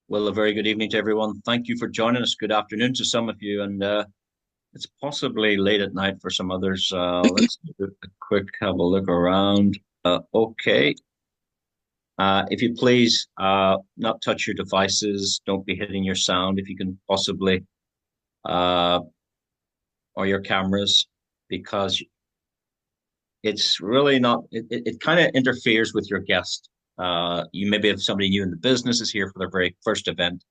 Well, a very good evening to everyone. Thank you for joining us. Good afternoon to some of you, and it's possibly late at night for some others. Let's do a quick have a look around. Okay. If you please, not touch your devices. Don't be hitting your sound if you can possibly, uh, or your cameras, because it's really not. It kind of interferes with your guest. You maybe have somebody new in the business is here for their very first event.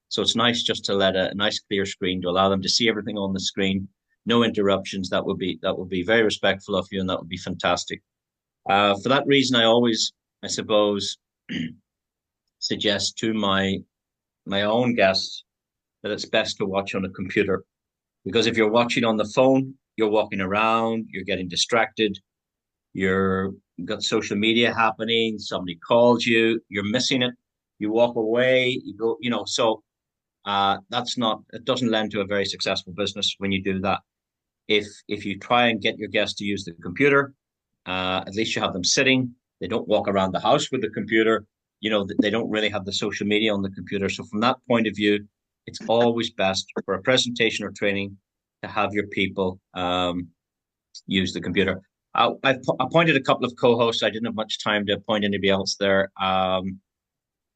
So it's nice just to let a nice clear screen to allow them to see everything on the screen, no interruptions. That would be very respectful of you, and that would be fantastic. For that reason, I always, I suppose, suggest to my own guests that it's best to watch on a computer, because if you're watching on the phone, you're walking around, you're getting distracted, you're got social media happening, somebody calls you, you're missing it, you walk away, you go, so that's not, it doesn't lend to a very successful business when you do that. If you try and get your guests to use the computer, at least you have them sitting. They don't walk around the house with the computer. They don't really have the social media on the computer. So from that point of view, it's always best for a presentation or training to have your people use the computer. I've appointed a couple of co-hosts. I didn't have much time to appoint anybody else there.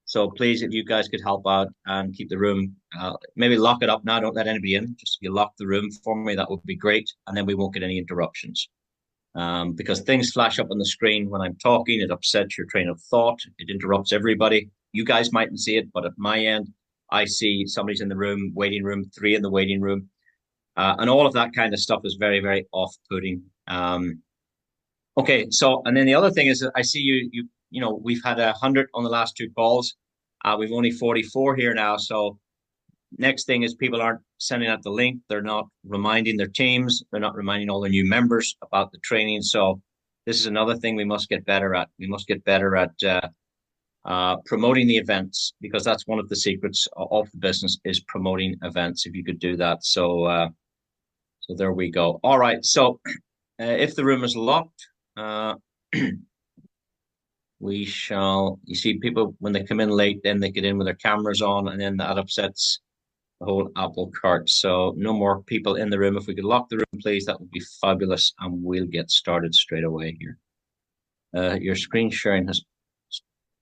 So please, if you guys could help out and keep the room, maybe lock it up now. Don't let anybody in. Just if you lock the room for me, that would be great. And then we won't get any interruptions. Because things flash up on the screen when I'm talking. It upsets your train of thought. It interrupts everybody. You guys mightn't see it, but at my end, I see somebody's in the room, waiting room, three in the waiting room. And all of that kind of stuff is very, very off-putting. Okay, so and then the other thing is that I see we've had 100 on the last two calls. We've only 44 here now. So next thing is people aren't sending out the link. They're not reminding their teams. They're not reminding all their new members about the training. So this is another thing we must get better at. We must get better at promoting the events, because that's one of the secrets of the business is promoting events. If you could do that. So there we go. All right. So if the room is locked, uh, we shall. You see, people when they come in late, then they get in with their cameras on, and then that upsets the whole apple cart. So no more people in the room. If we could lock the room, please, that would be fabulous, and we'll get started straight away here. Your screen sharing has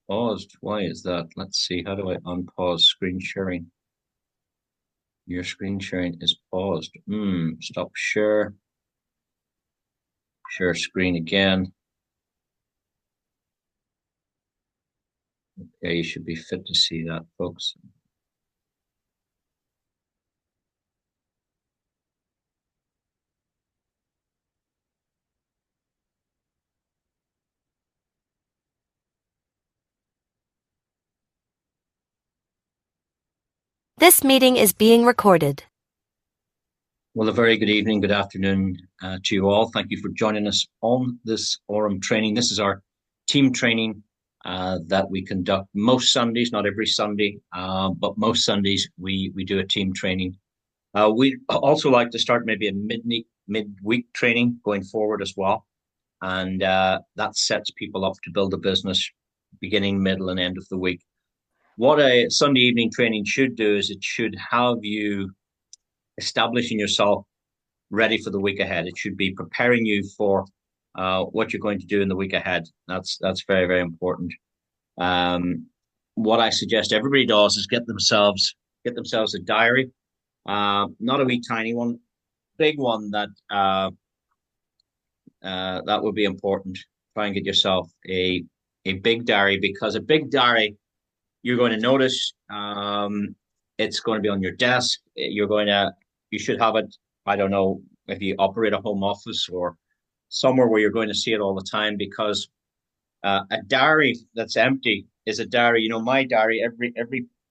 paused. Why is that? Let's see. How do I unpause screen sharing? Your screen sharing is paused. Stop share. Share screen again. Okay, you should be fit to see that, folks. This meeting is being recorded. Well, a very good evening, good afternoon to you all. Thank you for joining us on this Aurum training. This is our team training that we conduct most Sundays, not every Sunday, but most Sundays we do a team training. We also like to start maybe a midweek training going forward as well. And that sets people up to build a business beginning, middle, and end of the week. What a Sunday evening training should do is it should have you establishing yourself ready for the week ahead. It should be preparing you for what you're going to do in the week ahead. That's very, very important. What I suggest everybody does is get themselves a diary, not a wee tiny one, big one that would be important. Try and get yourself a big diary, because a big diary you're going to notice. It's going to be on your desk. You should have it. I don't know if you operate a home office or somewhere where you're going to see it all the time, because a diary that's empty is a diary. My diary,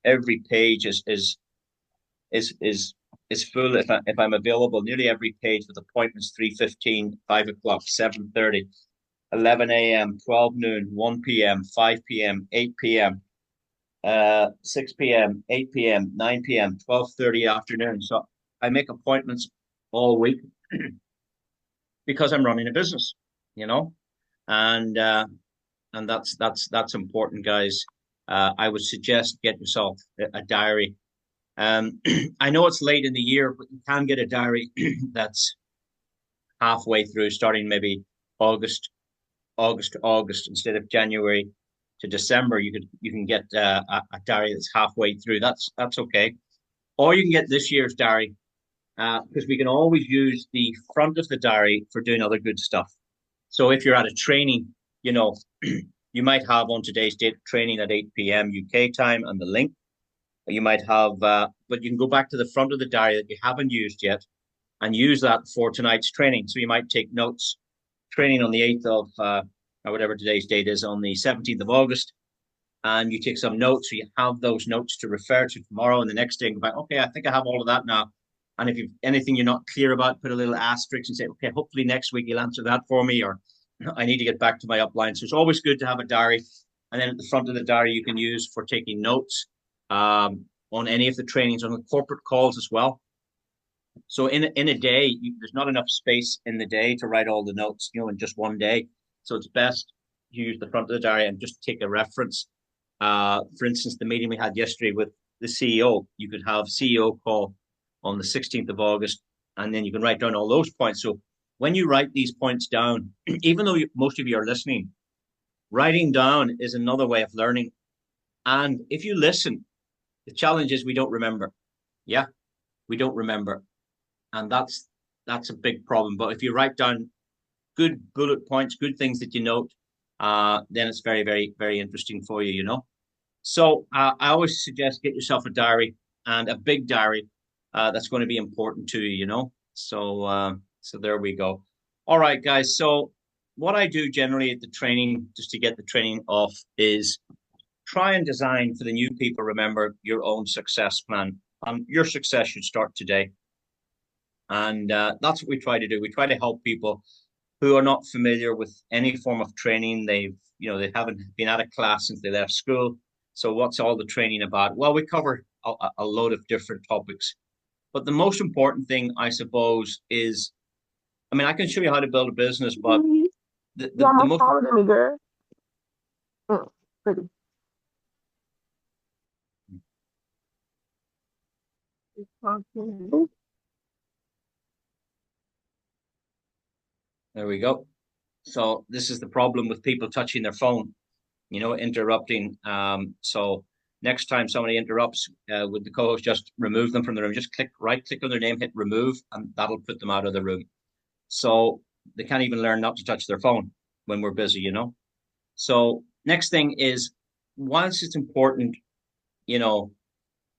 every page is full. If I'm available, nearly every page with appointments: 3:15, 5 o'clock, 7:30, 11 a.m., 12 noon, 1 p.m., 5 p.m., 8 p.m., 6 p.m., 8 p.m., 9 p.m., 12:30 afternoon. So I make appointments all week because I'm running a business, and that's important, guys. I would suggest get yourself a diary. I know it's late in the year, but you can get a diary that's halfway through, starting maybe August, August to August instead of January to December. You can get a diary that's halfway through. That's okay. Or you can get this year's diary because we can always use the front of the diary for doing other good stuff. So if you're at a training, you know, you might have on today's date training at 8 p.m. UK time and the link. You might have, but you can go back to the front of the diary that you haven't used yet and use that for tonight's training. So you might take notes. Training on the 8th of, or whatever today's date is, on the 17th of August, and you take some notes. So you have those notes to refer to tomorrow and the next day and go back, okay, I think I have all of that now. And if you've anything you're not clear about, put a little asterisk and say, okay, hopefully next week you'll answer that for me, or I need to get back to my upline. So it's always good to have a diary. And then at the front of the diary, you can use for taking notes on any of the trainings, on the corporate calls as well. So in a day, there's not enough space in the day to write all the notes, in just one day. So it's best you use the front of the diary and just take a reference. For instance, the meeting we had yesterday with the CEO, you could have CEO call on the 16th of August, and then you can write down all those points. So when you write these points down, even though most of you are listening, writing down is another way of learning. And if you listen, the challenge is we don't remember. Yeah, we don't remember, and that's a big problem. But if you write down good bullet points, good things that you note, then it's very, very, very interesting for you. So I always suggest get yourself a diary and a big diary that's going to be important to you. So there we go. All right, guys. So what I do generally at the training, just to get the training off, is try and design for the new people. Remember your own success plan. Your success should start today. And that's what we try to do. We try to help people who are not familiar with any form of training. They haven't been out of class since they left school. So what's all the training about? Well, we cover a load of different topics. But the most important thing, I suppose, is, I mean, I can show you how to build a business, but Mhm. the, the, You're the almost most, taller than me, girl. Pretty. Okay. there we go. So this is the problem with people touching their phone, interrupting. So next time somebody interrupts, would the co-host just remove them from the room? Just right click on their name, hit remove, and that'll put them out of the room. So they can't even learn not to touch their phone when we're busy. So next thing is, whilst it's important, you know,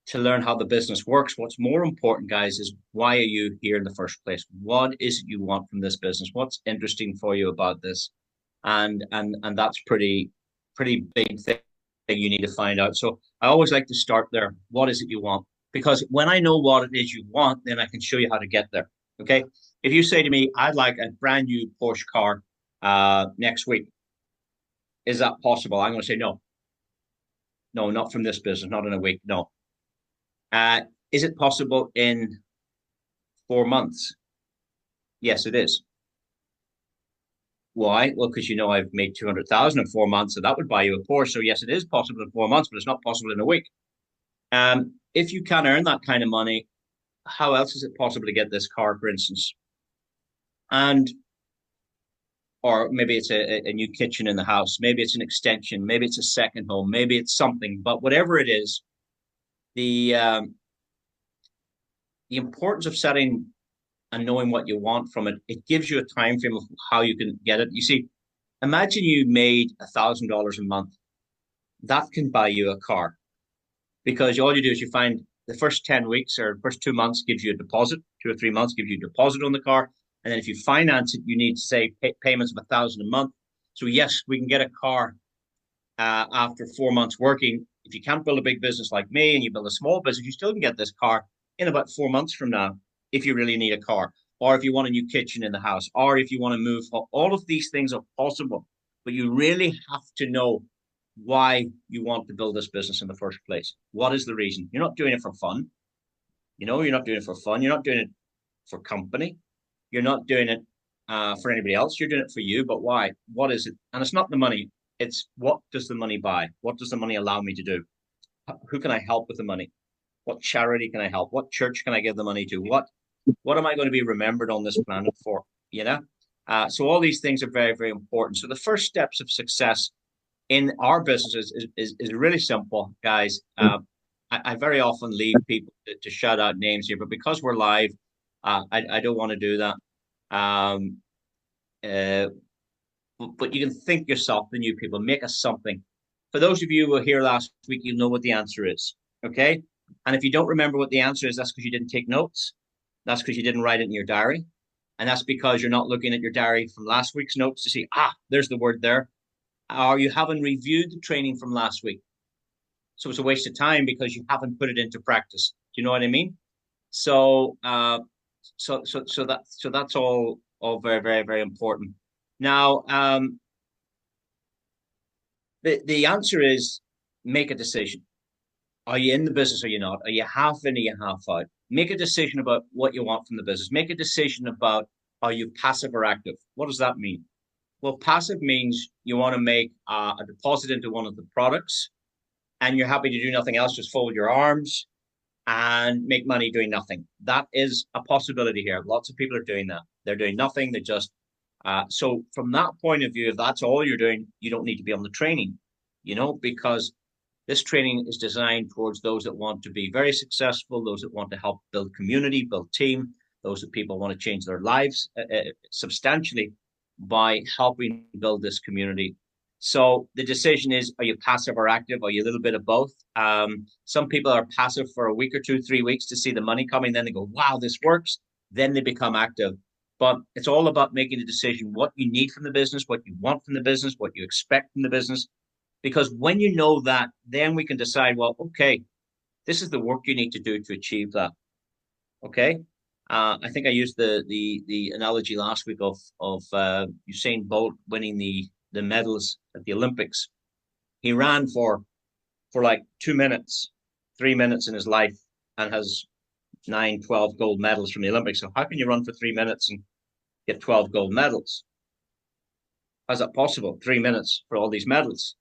to learn how the business works, what's more important, guys, is why are you here in the first place? What is it you want from this business? What's interesting for you about this? And that's pretty big thing you need to find out. So I always like to start there. What is it you want? Because when I know what it is you want, then I can show you how to get there. Okay. If you say to me, I'd like a brand new Porsche car next week, is that possible? I'm going to say no. No, not from this business, not in a week. No. Uh, is it possible in 4 months? Yes, it is. Why? Well, because I've made 200,000 in 4 months, so that would buy you a Porsche. So yes, it is possible in 4 months, but it's not possible in a week. If you can earn that kind of money, how else is it possible to get this car, for instance? And or maybe it's a new kitchen in the house, maybe it's an extension, maybe it's a second home, maybe it's something. But whatever it is, the um, the importance of setting and knowing what you want from it, it gives you a time frame of how you can get it. You see, imagine you made $1,000 a month. That can buy you a car because all you do is you find the first 10 weeks or first 2 months gives you a deposit, 2 or 3 months gives you a deposit on the car. And then if you finance it, you need to say payments of 1,000 a month. So yes, we can get a car after 4 months working. If you can't build a big business like me and you build a small business, you still can get this car in about 4 months from now if you really need a car, or if you want a new kitchen in the house, or if you want to move. All of these things are possible, but you really have to know why you want to build this business in the first place. What is the reason? You're not doing it for fun. You're not doing it for fun. You're not doing it for company. You're not doing it for anybody else. You're doing it for you. But why? What is it? And it's not the money. It's what does the money buy? What does the money allow me to do? Who can I help with the money? What charity can I help? What church can I give the money to? What am I going to be remembered on this planet for? You know? So all these things are very, very important. So the first steps of success in our business is really simple, guys. I very often leave people to shout out names here, but because we're live, I don't want to do that. Um, uh, but you can think yourself, the new people, make us something. For those of you who were here last week, you'll know what the answer is. Okay. And if you don't remember what the answer is, that's because you didn't take notes. That's because you didn't write it in your diary. And that's because you're not looking at your diary from last week's notes to see, there's the word there. Or you haven't reviewed the training from last week. So it's a waste of time because you haven't put it into practice. Do you know what I mean? So, so that's all very, very, very important. Now, the answer is make a decision. Are you in the business or you're not? Are you half in or you half out? Make a decision about what you want from the business. Make a decision about are you passive or active? What does that mean? Well, passive means you want to make a deposit into one of the products and you're happy to do nothing else, just fold your arms and make money doing nothing. That is a possibility here. Lots of people are doing that. They're doing nothing. They just, so from that point of view, if that's all you're doing, you don't need to be on the training, because this training is designed towards those that want to be very successful, those that want to help build community, build team, those that people want to change their lives substantially by helping build this community. So the decision is, are you passive or active? Are you a little bit of both? Some people are passive for a week or 2, 3 weeks to see the money coming. Then they go, wow, this works. Then they become active. But it's all about making a decision, what you need from the business, what you want from the business, what you expect from the business. Because when you know that, then we can decide, well, okay, this is the work you need to do to achieve that. Okay. I think I used the analogy last week of Usain Bolt winning the medals at the Olympics. He ran for like 2 minutes, 3 minutes in his life, and has 9, 12 gold medals from the Olympics. So how can you run for 3 minutes and get 12 gold medals? How's that possible? 3 minutes for all these medals.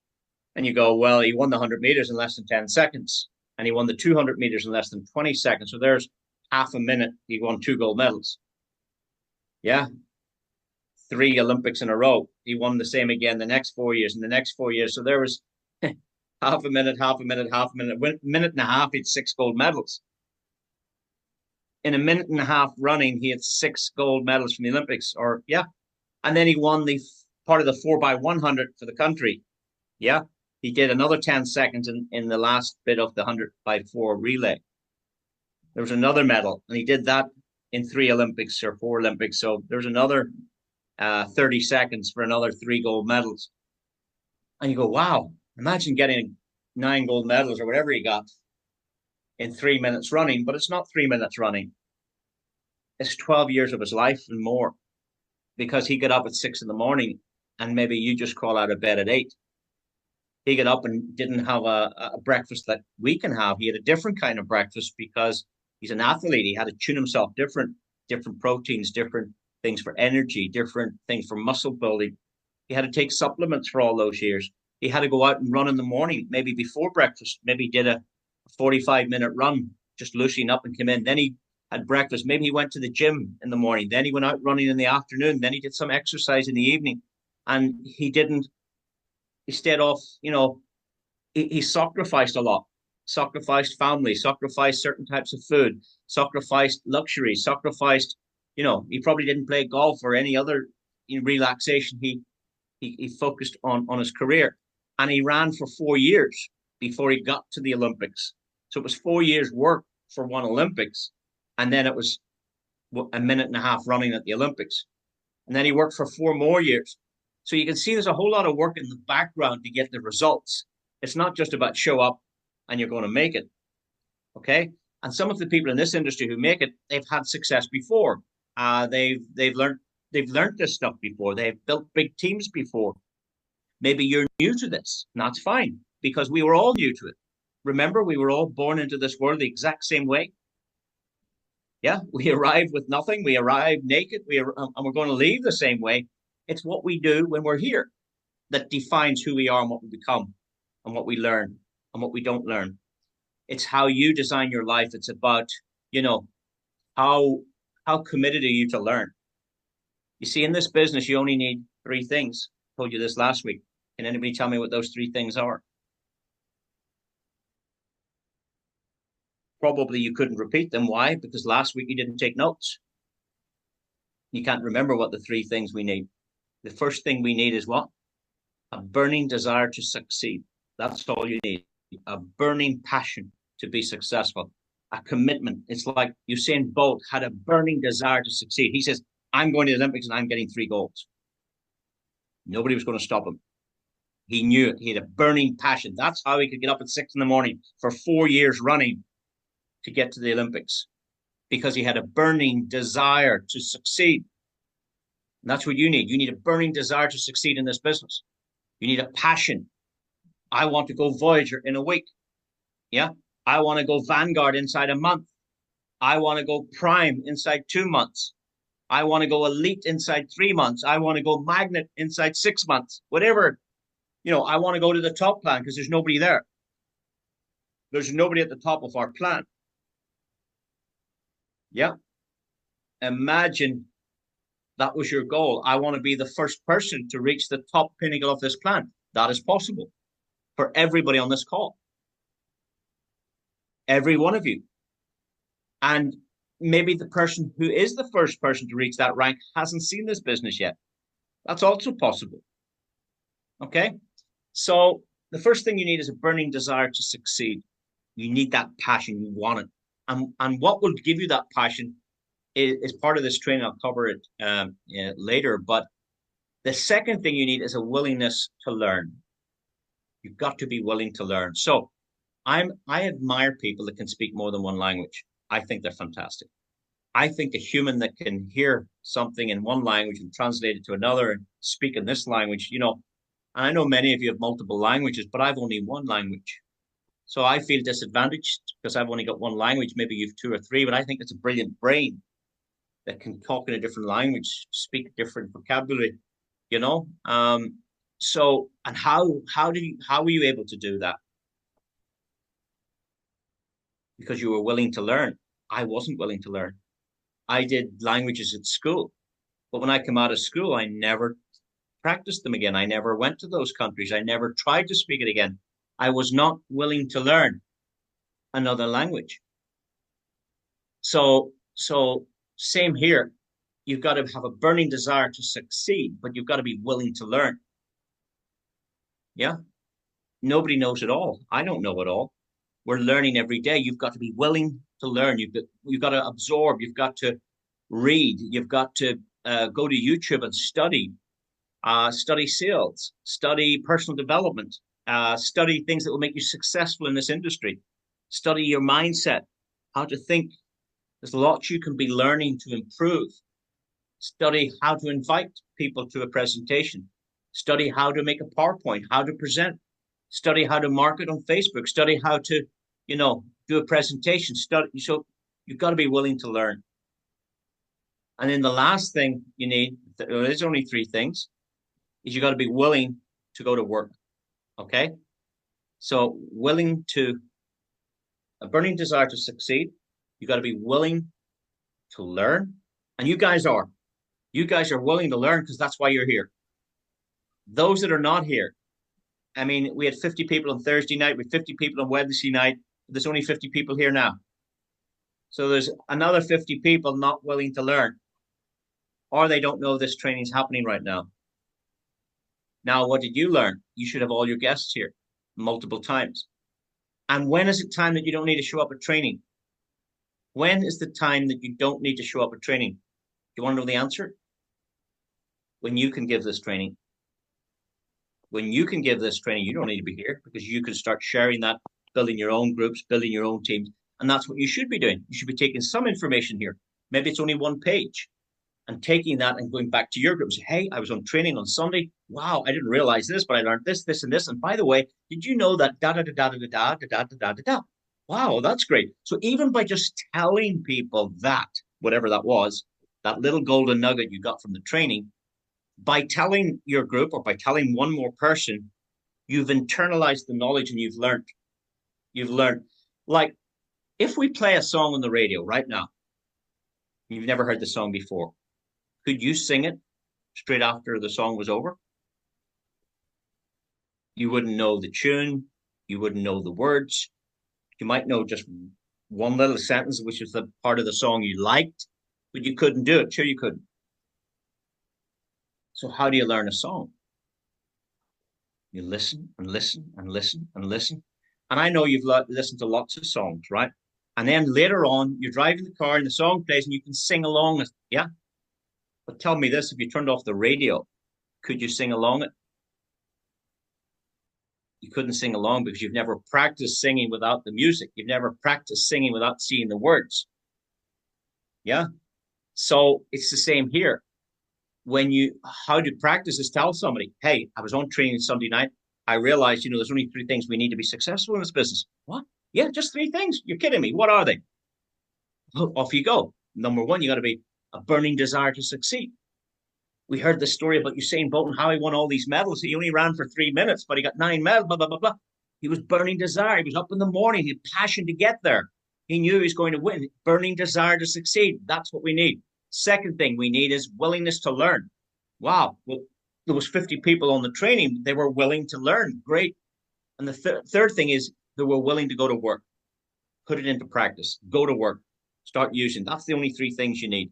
And you go, well, he won the 100 meters in less than 10 seconds, and he won the 200 meters in less than 20 seconds. So there's half a minute. He won 2 gold medals. Yeah. 3 Olympics in a row. He won the same again the next 4 years and the next 4 years. So there was half a minute, half a minute, half a minute, minute and a half, he had 6 gold medals. In a minute and a half running, he had 6 gold medals from the Olympics, and then he won the part of the 4x100 for the country. Yeah. He did another 10 seconds in the last bit of the 100x4 relay. There was another medal, and he did that in 3 Olympics or 4 Olympics. So there's another 30 seconds for another 3 gold medals. And you go, wow, imagine getting 9 gold medals or whatever he got in 3 minutes running, but it's not 3 minutes running. It's 12 years of his life and more, because he got up at 6 in the morning and maybe you just crawl out of bed at 8. He got up and didn't have a breakfast that we can have. He had a different kind of breakfast because he's an athlete. He had to tune himself different proteins, different things for energy, different things for muscle building. He had to take supplements for all those years. He had to go out and run in the morning, maybe before breakfast. Maybe he did a 45-minute run, just loosening up and came in. Then he had breakfast. Maybe he went to the gym in the morning. Then he went out running in the afternoon. Then he did some exercise in the evening. And he stayed off, he sacrificed a lot, sacrificed family, sacrificed certain types of food, sacrificed luxury, sacrificed, he probably didn't play golf or any other relaxation. He focused on his career, and he ran for 4 years before he got to the Olympics. So it was 4 years work for one Olympics. And then it was a minute and a half running at the Olympics. And then he worked for 4 more years. So you can see there's a whole lot of work in the background to get the results. It's not just about show up and you're going to make it. Okay. And some of the people in this industry who make it, they've had success before. They've learned this stuff before. They've built big teams before. Maybe you're new to this, and that's fine, because we were all new to it. Remember, we were all born into this world the exact same way. Yeah, we arrived with nothing. We arrived naked. And we're going to leave the same way. It's what we do when we're here. that defines who we are and what we become and what we learn and what we don't learn. It's how you design your life. It's about, you know, how how committed are you to learn? You see, in this business, you only need three things. I told you this last week. Can anybody tell me what those three things are? Probably you couldn't repeat them. Why? Because last week you didn't take notes. You can't remember what the three things we need. The first thing we need is what? A burning desire to succeed. That's all you need. A burning passion to be successful. A commitment. It's like Usain Bolt had a burning desire to succeed. He says, I'm going to the Olympics and I'm getting 3 golds. Nobody was going to stop him. He knew it. He had a burning passion. That's how he could get up at 6 in the morning for 4 years running to get to the Olympics, because he had a burning desire to succeed. And that's what you need. You need a burning desire to succeed in this business. You need a passion. I want to go Voyager in a week. Yeah. I want to go Vanguard inside a month. I want to go Prime inside 2 months. I want to go Elite inside 3 months. I want to go Magnet inside 6 months. Whatever. I want to go to the top plan because there's nobody there. There's nobody at the top of our plan. Yeah. Imagine that was your goal. I want to be the first person to reach the top pinnacle of this plan. That is possible for everybody on this call. Every one of you. And maybe the person who is the first person to reach that rank hasn't seen this business yet. That's also possible. Okay. So the first thing you need is a burning desire to succeed. You need that passion. You want it. And what will give you that passion is part of this training. I'll cover it later. But the second thing you need is a willingness to learn. You've got to be willing to learn. So I admire people that can speak more than one language. I think they're fantastic. I think a human that can hear something in one language and translate it to another and speak in this language, and I know many of you have multiple languages, but I've only one language. So I feel disadvantaged because I've only got one language. Maybe you've two or three, but I think it's a brilliant brain that can talk in a different language, speak different vocabulary, you know. So, and how were you able to do that? Because you were willing to learn. I wasn't willing to learn. I did languages at school, but when I come out of school, I never practiced them again. I never went to those countries. I never tried to speak it again. I was not willing to learn another language. So same here. You've got to have a burning desire to succeed, but you've got to be willing to learn. Yeah. Nobody knows it all. I don't know it all. We're learning every day. You've got to be willing to learn. You've got to absorb. You've got to read. You've got to go to YouTube and study. Study sales. Study personal development. Study things that will make you successful in this industry. Study your mindset, how to think. There's lots you can be learning to improve. Study how to invite people to a presentation. Study how to make a PowerPoint, how to present. Study how to market on Facebook. Study how to, do a presentation. So you've got to be willing to learn. And then the last thing you need, there's only three things, is you got to be willing to go to work. Okay? So a burning desire to succeed. You got to be willing to learn. And you guys are. You guys are willing to learn because that's why you're here. Those that are not here, I mean, we had 50 people on Thursday night, we had 50 people on Wednesday night. There's only 50 people here now. So there's another 50 people not willing to learn, or they don't know this training is happening right now. Now, what did you learn? You should have all your guests here multiple times. And when is it time that you don't need to show up at training? When is the time that you don't need to show up at training? Do you want to know the answer? When you can give this training. When you can give this training, you don't need to be here because you can start sharing that, building your own groups, building your own teams. And that's what you should be doing. You should be taking some information here. Maybe it's only one page and taking that and going back to your group and say, hey, I was on training on Sunday. Wow, I didn't realize this, but I learned this, this, and this. And by the way, did you know that da da da da da da da da da da da? Wow, that's great. So even by just telling people that, whatever that was, that little golden nugget you got from the training, By telling your group or by telling one more person, you've internalized the knowledge and you've learned. You've learned. Like if we play a song on the radio right now, you've never heard the song before, could you sing it straight after the song was over? You wouldn't know the tune, you wouldn't know the words. You might know just one little sentence, which is the part of the song you liked, but you couldn't do it. Sure, you couldn't. So, how do you learn a song? You listen and listen and listen and listen. And I know you've listened to lots of songs, right? And then later on, you're driving the car and the song plays and you can sing along. Yeah. But tell me this, if you turned off the radio, could you sing along it? You couldn't sing along because you've never practiced singing without the music. You've never practiced singing without seeing the words. Yeah. So it's the same here. How to practice is tell somebody, hey, I was on training Sunday night. I realized, there's only three things we need to be successful in this business. What? Yeah, just three things. You're kidding me. What are they? Well, off you go. Number one, you got to be a burning desire to succeed. We heard the story about Usain Bolt and how he won all these medals. He only ran for 3 minutes, but he got 9 medals, blah, blah, blah, blah. He was burning desire. He was up in the morning. He had passion to get there. He knew he was going to win. Burning desire to succeed. That's what we need. Second thing we need is willingness to learn. Wow. Well, there was 50 people on the training. They were willing to learn. Great. And the third thing is they were willing to go to work, put it into practice, go to work, start using. That's the only three things you need.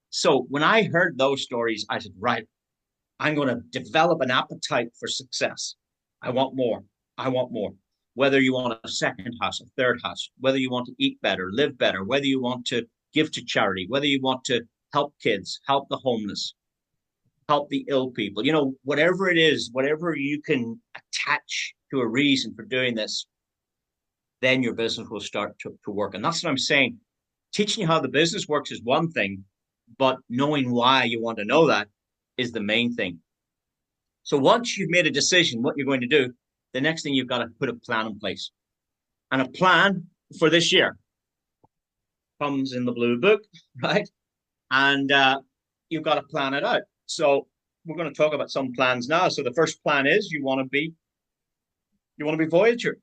So when I heard those stories, I said, right, I'm going to develop an appetite for success. I want more. I want more. Whether you want a second house, a third house, whether you want to eat better, live better, whether you want to give to charity, whether you want to help kids, help the homeless, help the ill people, whatever it is, whatever you can attach to a reason for doing this, then your business will start to work. And that's what I'm saying. Teaching you how the business works is one thing, but knowing why you want to know that is the main thing. So once you've made a decision what you're going to do, the next thing you've got to put a plan in place. And a plan for this year comes in the blue book, right? And you've got to plan it out. So we're going to talk about some plans now. So the first plan is you want to be Voyager.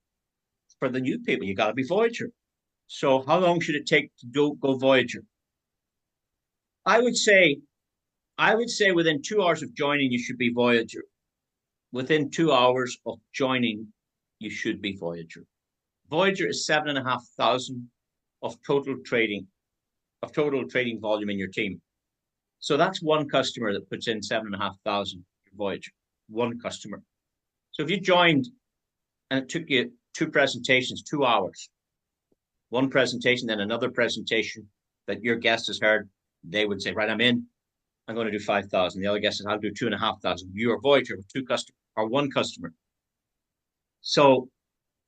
For the new people, you got to be Voyager. So how long should it take to go Voyager? I would say within 2 hours of joining, you should be Voyager. Within 2 hours of joining, you should be Voyager. Voyager is 7,500 of total trading volume in your team. So that's one customer that puts in 7,500 Voyager. One customer. So if you joined and it took you two presentations, 2 hours, one presentation, then another presentation that your guest has heard, they would say, right, I'm in. I'm going to do 5,000. The other guest says, I'll do 2,500. You are Voyager with two customers or one customer. So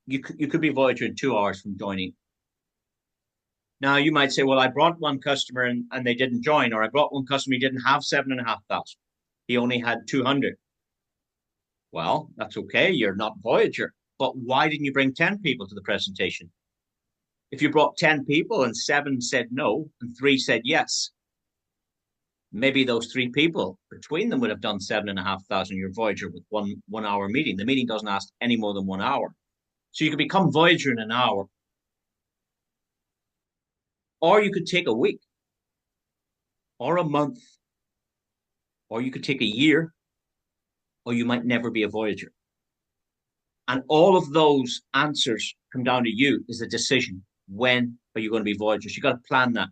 you could be Voyager in 2 hours from joining. Now you might say, well, I brought one customer and they didn't join, or I brought one customer, he didn't have 7,500. He only had 200. Well, that's okay. You're not Voyager. But why didn't you bring 10 people to the presentation? If you brought 10 people and 7 said no and 3 said yes, maybe those 3 people between them would have done 7,500 your Voyager with one hour meeting. The meeting doesn't last any more than 1 hour. So you could become Voyager in an hour. Or you could take a week or a month, or you could take a year, or you might never be a Voyager. And all of those answers come down to you is a decision. When are you going to be Voyagers? You got to plan that.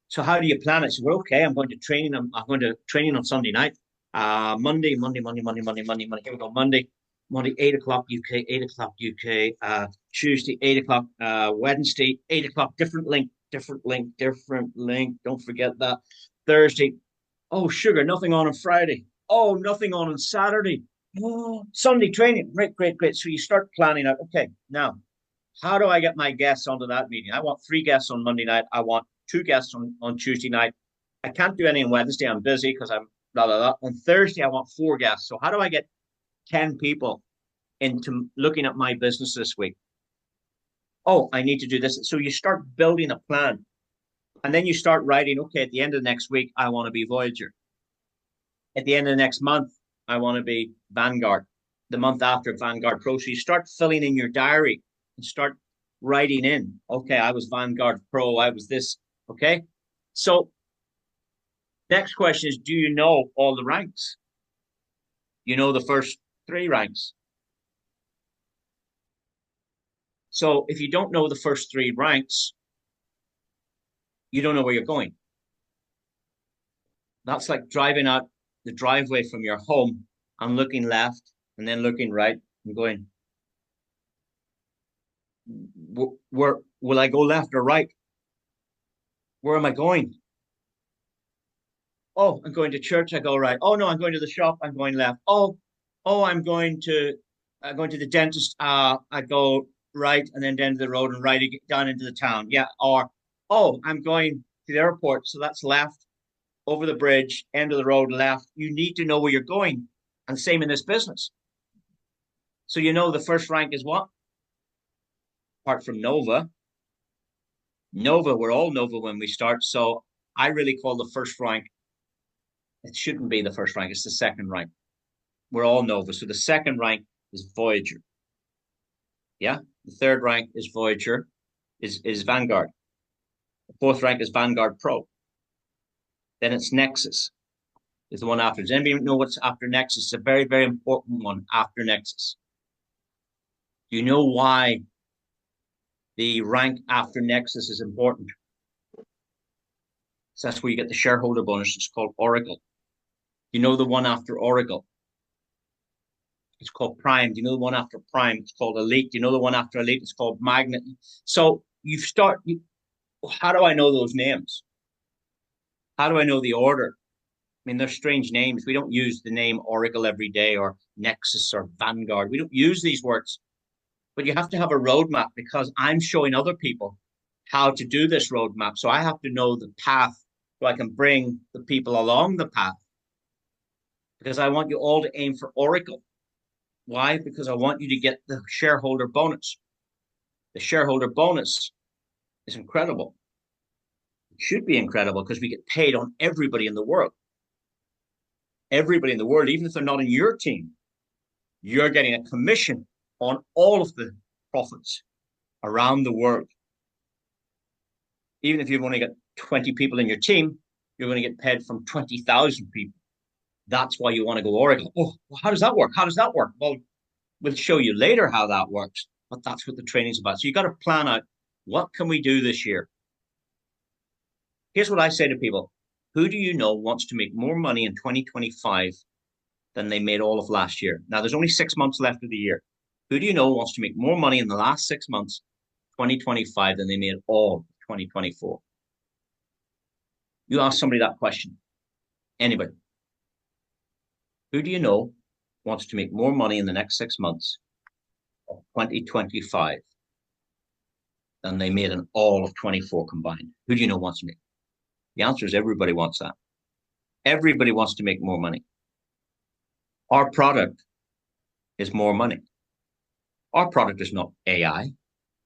So how do you plan it? So we're okay. I'm going to training on Sunday night. Monday. Here we go. Monday, 8 o'clock UK, 8 o'clock UK. Tuesday, 8 o'clock. Wednesday, 8 o'clock. Different link. Don't forget that. Thursday. Oh, sugar. Nothing on Friday. Oh, nothing on Saturday. Oh, Sunday training. Great. So you start planning out. Okay, now how do I get my guests onto that meeting? I want 3 guests on Monday night. I want 2 guests on Tuesday night. I can't do any on Wednesday. I'm busy because I'm blah, blah, blah. On Thursday, I want 4 guests. So how do I get 10 people into looking at my business this week? Oh, I need to do this. So you start building a plan. And then you start writing, okay, at the end of next week, I want to be Voyager. At the end of the next month, I want to be Vanguard. The month after, Vanguard Pro. So you start filling in your diary and start writing in, okay, I was Vanguard Pro, I was this. Okay. So next question is, do you know all the ranks? You know the first three ranks. So if you don't know the first three ranks, you don't know where you're going. That's like driving out the driveway from your home and looking left and then looking right and going, where will I go, left or right? Where am I going? Oh, I'm going to church. I go right. Oh no, I'm going to the shop. I'm going left. Oh, I'm going to the dentist. I go right and then down to the road and right down into the town. Yeah. Or I'm going to the airport. So that's left, over the bridge, end of the road, left. You need to know where you're going. And same in this business. So you know the first rank is what? Apart from Nova. Nova, we're all Nova when we start. So I really call the first rank, it shouldn't be the first rank, it's the second rank. We're all Nova. So the second rank is Voyager. Yeah. The third rank is Voyager, is Vanguard. The fourth rank is Vanguard Pro. Then it's Nexus, is the one after. Does anybody know what's after Nexus? It's a very, very important one after Nexus. Do you know why the rank after Nexus is important? So that's where you get the shareholder bonus. It's called Oracle. You know the one after Oracle? It's called Prime. Do you know the one after Prime? It's called Elite. Do you know the one after Elite? It's called Magnet. So how do I know those names? How do I know the order? I mean, they're strange names. We don't use the name Oracle every day or Nexus or Vanguard. We don't use these words. But you have to have a roadmap because I'm showing other people how to do this roadmap. So I have to know the path so I can bring the people along the path because I want you all to aim for Oracle. Why? Because I want you to get the shareholder bonus. The shareholder bonus is incredible. It should be incredible because we get paid on everybody in the world. Everybody in the world, even if they're not in your team, you're getting a commission on all of the profits around the world. Even if you've only got 20 people in your team, you're going to get paid from 20,000 people. That's why you want to go Oracle. Oh, well, how does that work? How does that work? Well, we'll show you later how that works, but that's what the training's about. So you got to plan out, what can we do this year? Here's what I say to people. Who do you know wants to make more money in 2025 than they made all of last year? Now, there's only 6 months left of the year. Who do you know wants to make more money in the last 6 months, 2025, than they made all of 2024? You ask somebody that question. Anybody. Who do you know wants to make more money in the next 6 months of 2025 than they made in all of 24 combined? Who do you know wants to make? The answer is everybody wants that. Everybody wants to make more money. Our product is more money. Our product is not AI.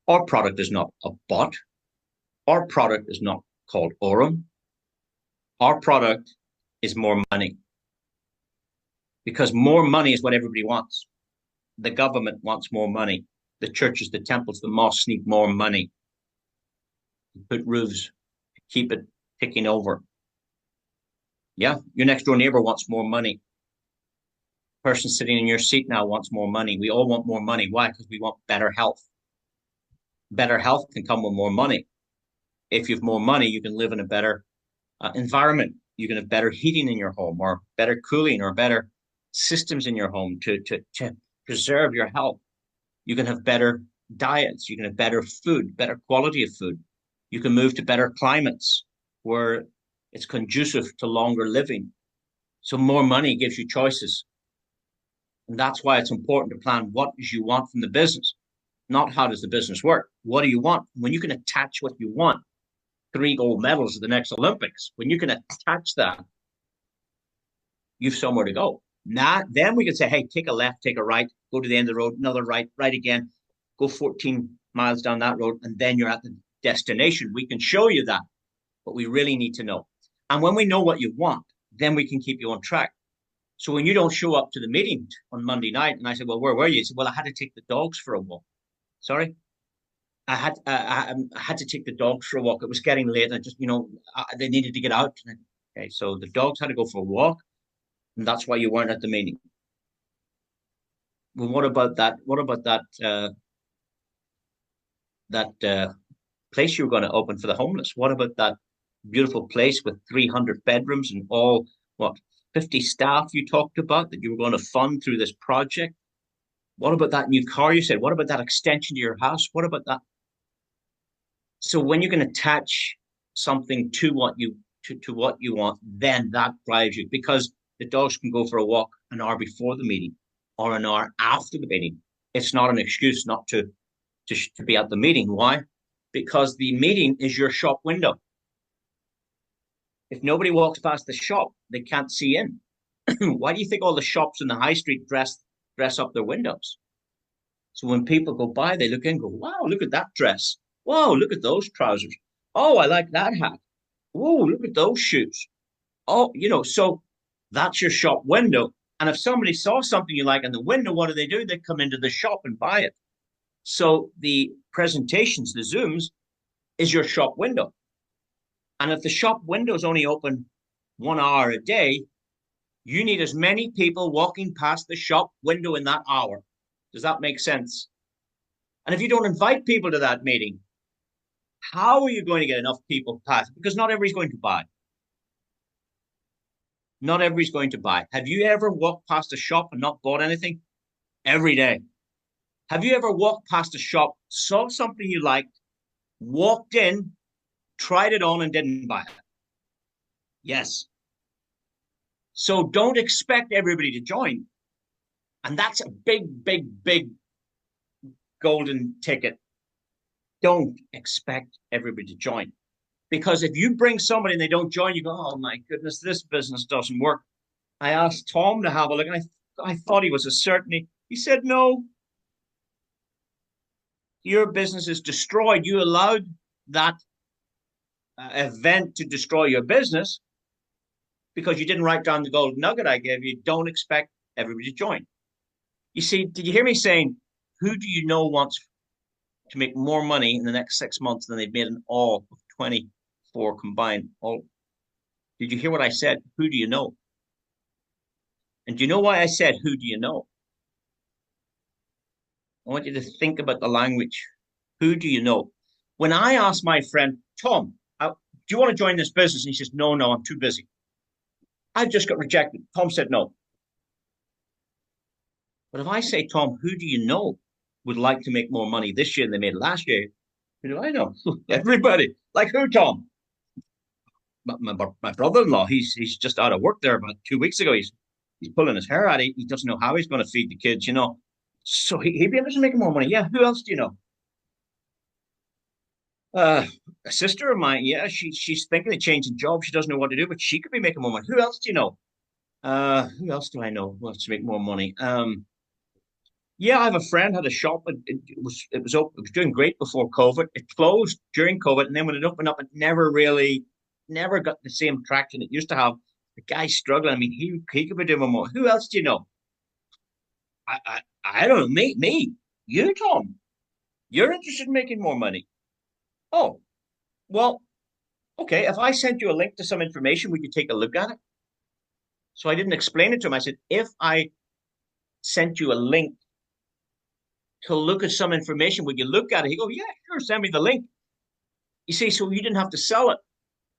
Our product is not a bot. Our product is not called Aurum. Our product is more money. Because more money is what everybody wants. The government wants more money. The churches, the temples, the mosques need more money. Put roofs, keep it ticking over. Yeah, your next door neighbor wants more money. The person sitting in your seat now wants more money. We all want more money. Why? Because we want better health. Better health can come with more money. If you have more money, you can live in a better environment. You can have better heating in your home, or better cooling, or better systems in your home to preserve your health. You can have better diets. You can have better food, better quality of food. You can move to better climates where it's conducive to longer living. So more money gives you choices. And that's why it's important to plan what you want from the business, not how does the business work. What do you want? When you can attach what you want, 3 gold medals at the next Olympics, when you can attach that, you've somewhere to go. Now, then we can say, hey, take a left, take a right, go to the end of the road, another right, right again, go 14 miles down that road, and then you're at the destination. We can show you that, but we really need to know. And when we know what you want, then we can keep you on track. So when you don't show up to the meeting on Monday night, and I said, well, where were you? He said, well, I had to take the dogs for a walk. Sorry? I had to take the dogs for a walk. It was getting late. And they needed to get out. Okay, so the dogs had to go for a walk, and that's why you weren't at the meeting. Well, what about that? What about that place you were going to open for the homeless? What about that beautiful place with 300 bedrooms and all what 50 staff you talked about that you were going to fund through this project? What about that new car you said? What about that extension to your house? What about that? So when you can attach something to what you want, then that drives you because the dogs can go for a walk an hour before the meeting or an hour after the meeting. It's not an excuse not to be at the meeting. Why? Because the meeting is your shop window. If nobody walks past the shop, they can't see in. Why do you think all the shops in the high street dress up their windows? So when people go by, they look in and go, wow, look at that dress. Wow, look at those trousers. Oh, I like that hat. Whoa, look at those shoes. Oh, so that's your shop window. And if somebody saw something you like in the window, what do? They come into the shop and buy it. So the presentations, the Zooms, is your shop window. And if the shop window is only open 1 hour a day, you need as many people walking past the shop window in that hour. Does that make sense? And if you don't invite people to that meeting, how are you going to get enough people past? Because not everybody's going to buy. Not everybody's going to buy. Have you ever walked past a shop and not bought anything? Every day. Have you ever walked past a shop, saw something you liked, walked in, tried it on, and didn't buy it? Yes. So don't expect everybody to join. And that's a big, big, big golden ticket. Don't expect everybody to join. Because if you bring somebody and they don't join, you go, oh my goodness, this business doesn't work. I asked Tom to have a look, and I thought he was a certainty. He said, no, your business is destroyed. You allowed that event to destroy your business because you didn't write down the golden nugget I gave you. Don't expect everybody to join. You see, did you hear me saying, who do you know wants to make more money in the next 6 months than they've made in all of 24 combined? All. Did you hear what I said? Who do you know? And do you know why I said, who do you know? I want you to think about the language. Who do you know? When I asked my friend, Tom, do you want to join this business? And he says, no, I'm too busy. I just got rejected. Tom said no. But if I say, Tom, who do you know would like to make more money this year than they made last year? Who do I know? Everybody. Like who, Tom? My brother-in-law, he's just out of work there about 2 weeks ago. He's pulling his hair out. He doesn't know how he's going to feed the kids. So he'd be able to make more money. Yeah. Who else do you know? A sister of mine. Yeah, she's thinking of changing jobs. She doesn't know what to do, but she could be making more money. Who else do you know? Who else do I know who wants to make more money? Yeah, I have a friend had a shop. It was doing great before COVID. It closed during COVID, and then when it opened up, it never got the same traction it used to have. The guy's struggling. I mean, he could be doing more. Who else do you know? I don't know. Me, you, Tom. You're interested in making more money. Oh, well, okay. If I sent you a link to some information, would you take a look at it? So I didn't explain it to him. I said, if I sent you a link to look at some information, would you look at it? He go, yeah, sure, send me the link. You see, so you didn't have to sell it.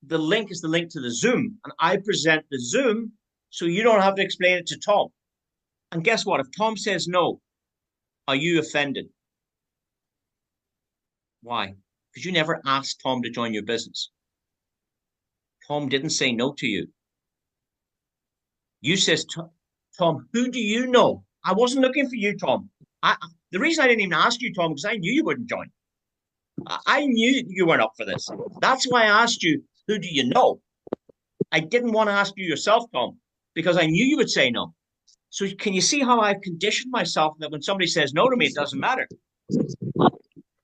The link is the link to the Zoom, and I present the Zoom, so you don't have to explain it to Tom. And guess what? If Tom says no, are you offended? Why? Because you never asked Tom to join your business. Tom didn't say no to you. You says, Tom, who do you know? I wasn't looking for you, Tom. The reason I didn't even ask you, Tom, because I knew you wouldn't join. I knew you weren't up for this. That's why I asked you, who do you know? I didn't want to ask you yourself, Tom, because I knew you would say no. So can you see how I've conditioned myself that when somebody says no to me, it doesn't matter?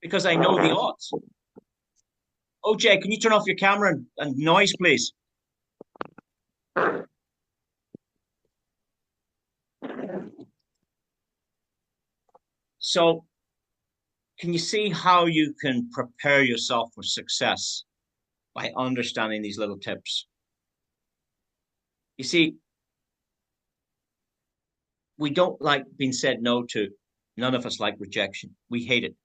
Because I know the odds. OJ, can you turn off your camera and noise, please? So can you see how you can prepare yourself for success by understanding these little tips? You see, we don't like being said no to. None of us like rejection. We hate it.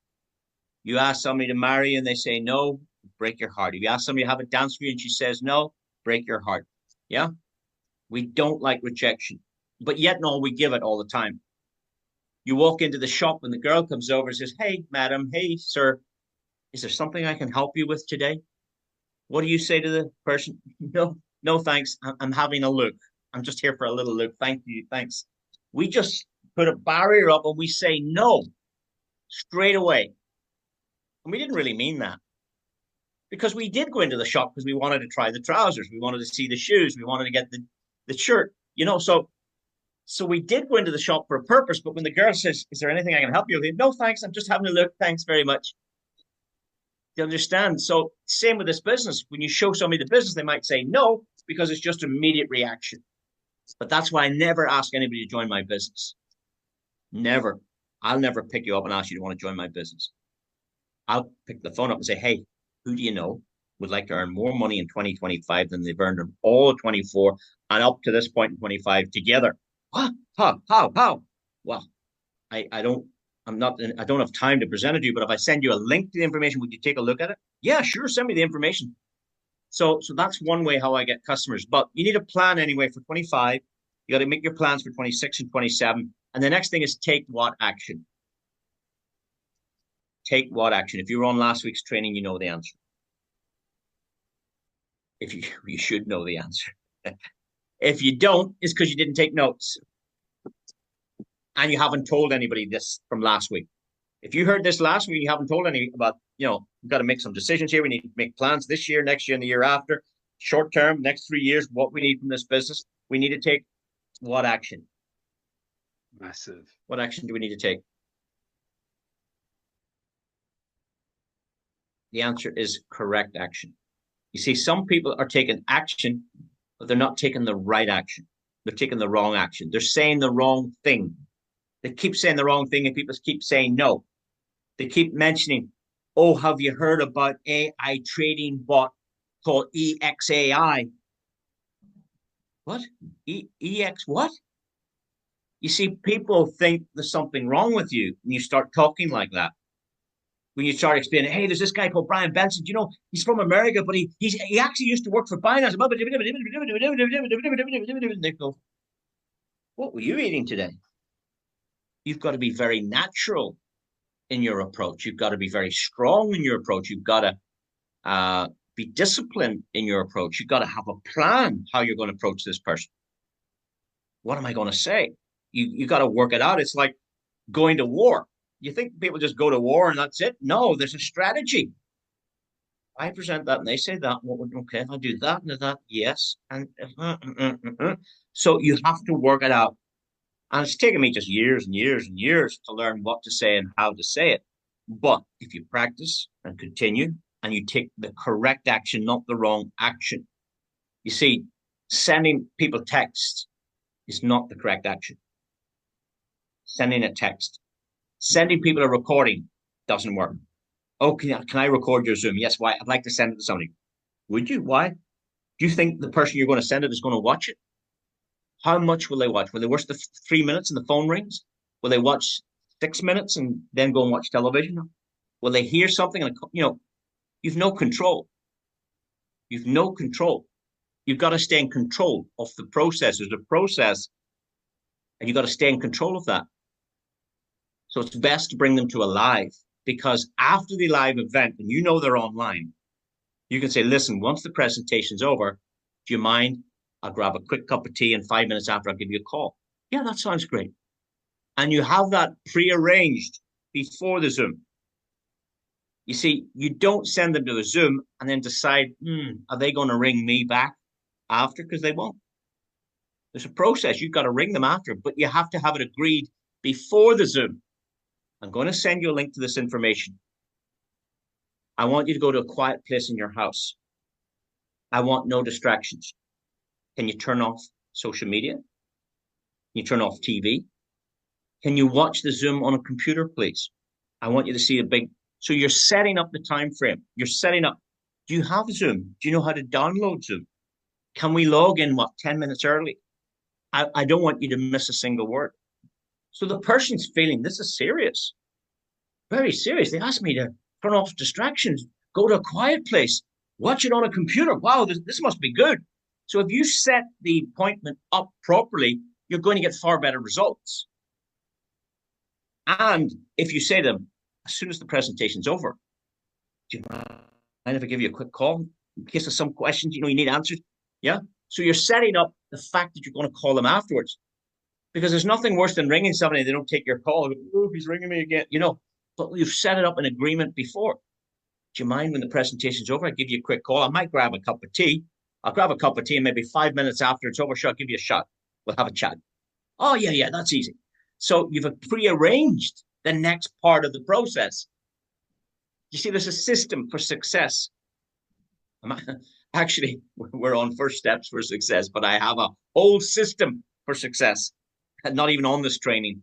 You ask somebody to marry and they say no, break your heart. If you ask somebody to have a dance with you and she says no, break your heart. Yeah? We don't like rejection. But yet, no, we give it all the time. You walk into the shop and the girl comes over and says, "Hey, madam, hey, sir, is there something I can help you with today?" What do you say to the person? No, no, thanks. I'm having a look. I'm just here for a little look. Thank you. Thanks. We just put a barrier up and we say no straight away. And we didn't really mean that because we did go into the shop because we wanted to try the trousers. We wanted to see the shoes. We wanted to get the shirt, so we did go into the shop for a purpose. But when the girl says, "Is there anything I can help you with?" No, thanks. I'm just having a look. Thanks very much. You understand? So same with this business. When you show somebody the business, they might say no because it's just immediate reaction. But that's why I never ask anybody to join my business. Never. I'll never pick you up and ask you to want to join my business. I'll pick the phone up and say, "Hey, who do you know would like to earn more money in 2025 than they've earned in all of 24 and up to this point in 25 together?" What? How? Well, I don't I don't have time to present it to you, but if I send you a link to the information, would you take a look at it? Yeah, sure, send me the information. So that's one way how I get customers. But you need a plan anyway for 25. You got to make your plans for 26 and 27. And the next thing is take what action? Take what action? If you were on last week's training, you know the answer. If you should know the answer. If you don't, it's because you didn't take notes and you haven't told anybody this from last week. If you heard this last week, you haven't told any about, we've got to make some decisions here. We need to make plans this year, next year, and the year after, short term, next 3 years, what we need from this business. We need to take what action? Massive. What action do we need to take? The answer is correct action. You see, some people are taking action, but they're not taking the right action. They're taking the wrong action. They're saying the wrong thing. They keep saying the wrong thing, and people keep saying no. They keep mentioning, "Oh, have you heard about AI trading bot called EXAI?" What? EX what? You see, people think there's something wrong with you when you start talking like that. When you start explaining, "Hey, there's this guy called Brian Benson. He's from America, but he actually used to work for Binance." They go, "What were you eating today?" You've got to be very natural in your approach. You've got to be very strong in your approach. You've got to be disciplined in your approach. You've got to have a plan how you're going to approach this person. What am I going to say? You got to work it out. It's like going to war. You think people just go to war and that's it? No, there's a strategy. I present that and they say that. Okay, if I do that and that, yes. So you have to work it out. And it's taken me just years and years and years to learn what to say and how to say it. But if you practice and continue and you take the correct action, not the wrong action, you see, sending people texts is not the correct action. Sending a text, sending people a recording doesn't work. "Oh, can I record your Zoom?" "Yes, why?" "I'd like to send it to somebody." "Would you? Why?" "Do you think the person you're going to send it is going to watch it?" "How much will they watch? Will they watch the 3 minutes and the phone rings? Will they watch 6 minutes and then go and watch television? Will they hear something? And you've no control. You've no control. You've got to stay in control of the process. There's a process, and you've got to stay in control of that. So it's best to bring them to a live, because after the live event, and they're online, you can say, "Listen, once the presentation's over, do you mind? I'll grab a quick cup of tea, and 5 minutes after, I'll give you a call." "Yeah, that sounds great." And you have that prearranged before the Zoom. You see, you don't send them to the Zoom and then decide, are they going to ring me back after? Because they won't. There's a process. You've got to ring them after, but you have to have it agreed before the Zoom. I'm going to send you a link to this information. I want you to go to a quiet place in your house. I want no distractions. Can you turn off social media? Can you turn off TV? Can you watch the Zoom on a computer, please? I want you to see a big. So you're setting up the time frame. You're setting up. Do you have Zoom? Do you know how to download Zoom? Can we log in, 10 minutes early? I don't want you to miss a single word. So the person's feeling this is serious, very serious. They asked me to turn off distractions, go to a quiet place, watch it on a computer. Wow, this must be good. So if you set the appointment up properly, you're going to get far better results. And if you say to them, as soon as the presentation's over, do you mind if I give you a quick call in case of some questions, you need answers? Yeah. So you're setting up the fact that you're going to call them afterwards because there's nothing worse than ringing somebody and they don't take your call. Oh, he's ringing me again, but you've set it up in agreement before. Do you mind when the presentation's over? I give you a quick call. I might grab a cup of tea. I'll grab a cup of tea and maybe 5 minutes after it's over, sure, I'll give you a shot. We'll have a chat. Oh, yeah, that's easy. So you've prearranged the next part of the process. You see, there's a system for success. Actually, we're on first steps for success, but I have a whole system for success, not even on this training,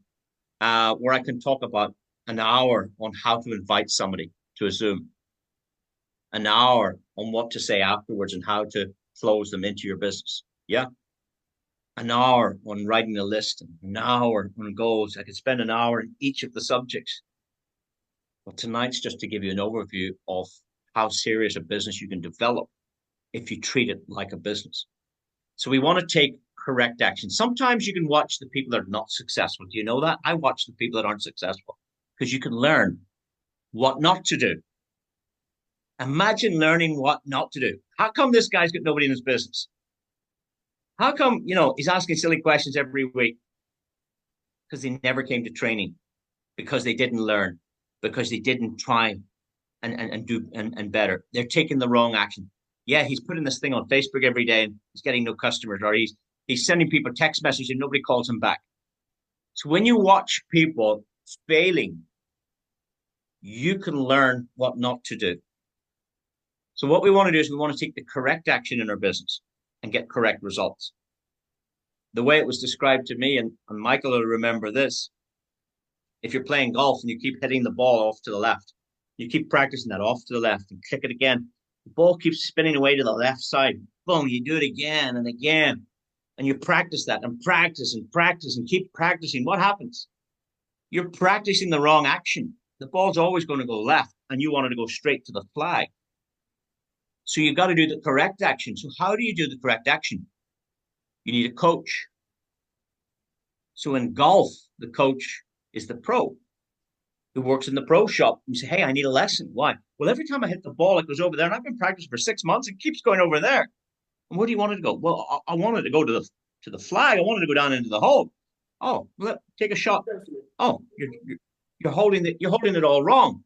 where I can talk about an hour on how to invite somebody to a Zoom, an hour on what to say afterwards and how to close them into your business. Yeah. An hour on writing a list, an hour on goals. I could spend an hour in each of the subjects. But tonight's just to give you an overview of how serious a business you can develop if you treat it like a business. So we want to take correct action. Sometimes you can watch the people that are not successful. Do you know that? I watch the people that aren't successful because you can learn what not to do. Imagine learning what not to do. How come this guy's got nobody in his business? How come, he's asking silly questions every week? Because they never came to training, because they didn't learn, because they didn't try and do and better. They're taking the wrong action. Yeah, he's putting this thing on Facebook every day and he's getting no customers, or he's sending people text messages and nobody calls him back. So when you watch people failing, you can learn what not to do. So what we want to do is we want to take the correct action in our business and get correct results. The way it was described to me, and Michael will remember this, if you're playing golf and you keep hitting the ball off to the left, you keep practicing that off to the left and click it again, the ball keeps spinning away to the left side. Boom, you do it again and again. And you practice that and practice and practice and keep practicing. What happens? You're practicing the wrong action. The ball's always going to go left and you wanted to go straight to the flag. So you've got to do the correct action. So how do you do the correct action? You need a coach. So in golf, the coach is the pro who works in the pro shop. You say, hey, I need a lesson. Why? Well, every time I hit the ball, it goes over there. And I've been practicing for 6 months. It keeps going over there. And where do you want it to go? Well, I wanted to go to the flag. I wanted to go down into the hole. Oh, take a shot. Oh, you're holding it all wrong.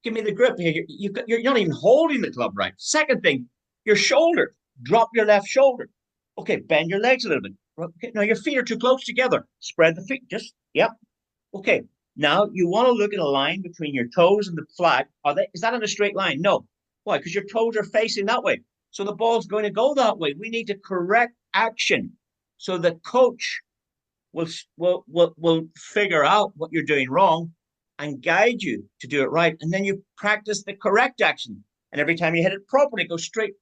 Give me the grip here. You're not even holding the club right. Second thing, your shoulder. Drop your left shoulder. Okay, bend your legs a little bit. Okay, now your feet are too close together. Spread the feet. Yep. Okay. Now you want to look at a line between your toes and the flag. Is that in a straight line? No. Why? Because your toes are facing that way. So the ball's going to go that way. We need to correct action. So the coach will figure out what you're doing wrong and guide you to do it right. And then you practice the correct action. And every time you hit it properly, go straight.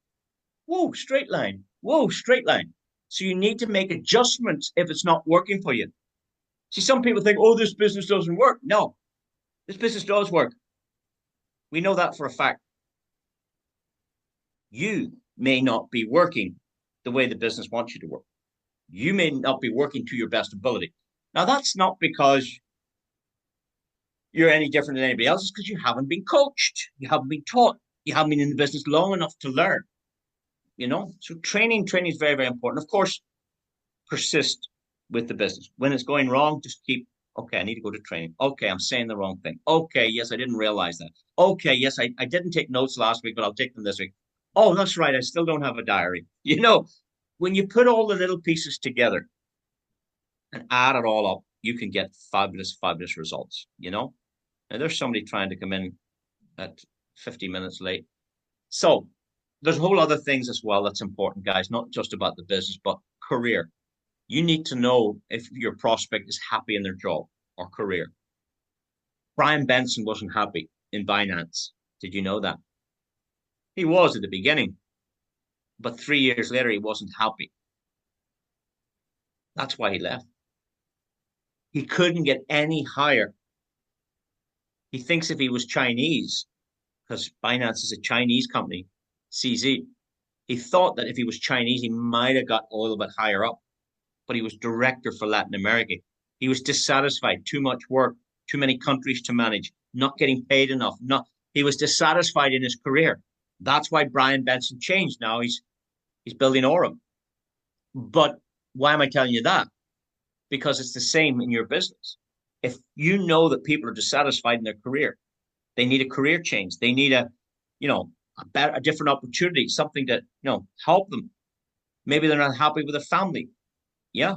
Whoa, straight line. Whoa, straight line. So you need to make adjustments if it's not working for you. See, some people think, oh, this business doesn't work. No, this business does work. We know that for a fact. You may not be working the way the business wants you to work. You may not be working to your best ability. Now, that's not because you're any different than anybody else. It's because you haven't been coached. You haven't been taught. You haven't been in the business long enough to learn. So training is very, very important. Of course, persist with the business. When it's going wrong, just okay, I need to go to training. Okay, I'm saying the wrong thing. Okay, yes, I didn't realize that. Okay, yes, I didn't take notes last week, but I'll take them this week. Oh, that's right. I still don't have a diary. When you put all the little pieces together and add it all up, you can get fabulous, fabulous results. Now there's somebody trying to come in at 50 minutes late. So there's whole other things as well that's important, guys, not just about the business, but career. You need to know if your prospect is happy in their job. or career. Brian Benson wasn't happy in finance. Did you know that? He was at the beginning, but 3 years later, he wasn't happy. That's why he left. He couldn't get any higher. He thinks if he was Chinese, because Binance is a Chinese company, CZ, he thought that if he was Chinese, he might have got a little bit higher up, but he was director for Latin America. He was dissatisfied, too much work, too many countries to manage, not getting paid enough. Not He was dissatisfied in his career. That's why Brian Benson changed. Now he's building Aurum. But why am I telling you that? Because it's the same in your business. If you know that people are dissatisfied in their career, they need a career change. They need a different opportunity, something to help them. Maybe they're not happy with a family. Yeah.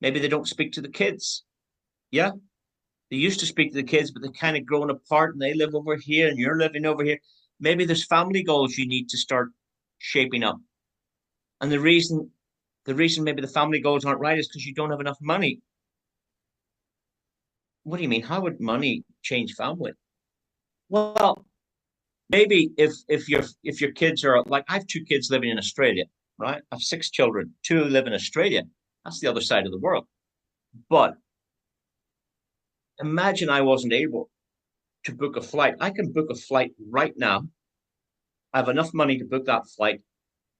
Maybe they don't speak to the kids. Yeah. They used to speak to the kids, but they're kind of growing apart and they live over here and you're living over here. Maybe there's family goals you need to start shaping up. And the reason maybe the family goals aren't right is because you don't have enough money. What do you mean? How would money change family? Well, maybe if your kids are like I have two kids living in Australia, right? I have six children. Two live in Australia. That's the other side of the world. But imagine I wasn't able to book a flight. I can book a flight right now. I have enough money to book that flight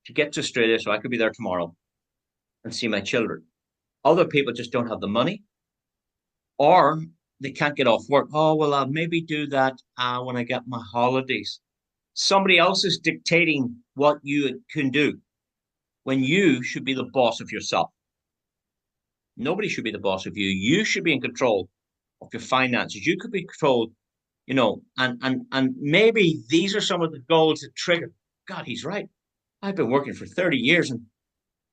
to get to Australia so I could be there tomorrow and see my children. Other people just don't have the money or they can't get off work. Oh, well, I'll maybe do that when I get my holidays. Somebody else is dictating what you can do when you should be the boss of yourself. Nobody should be the boss of you. You should be in control of your finances. You could be controlled, and maybe these are some of the goals that trigger. God, he's right. I've been working for 30 years and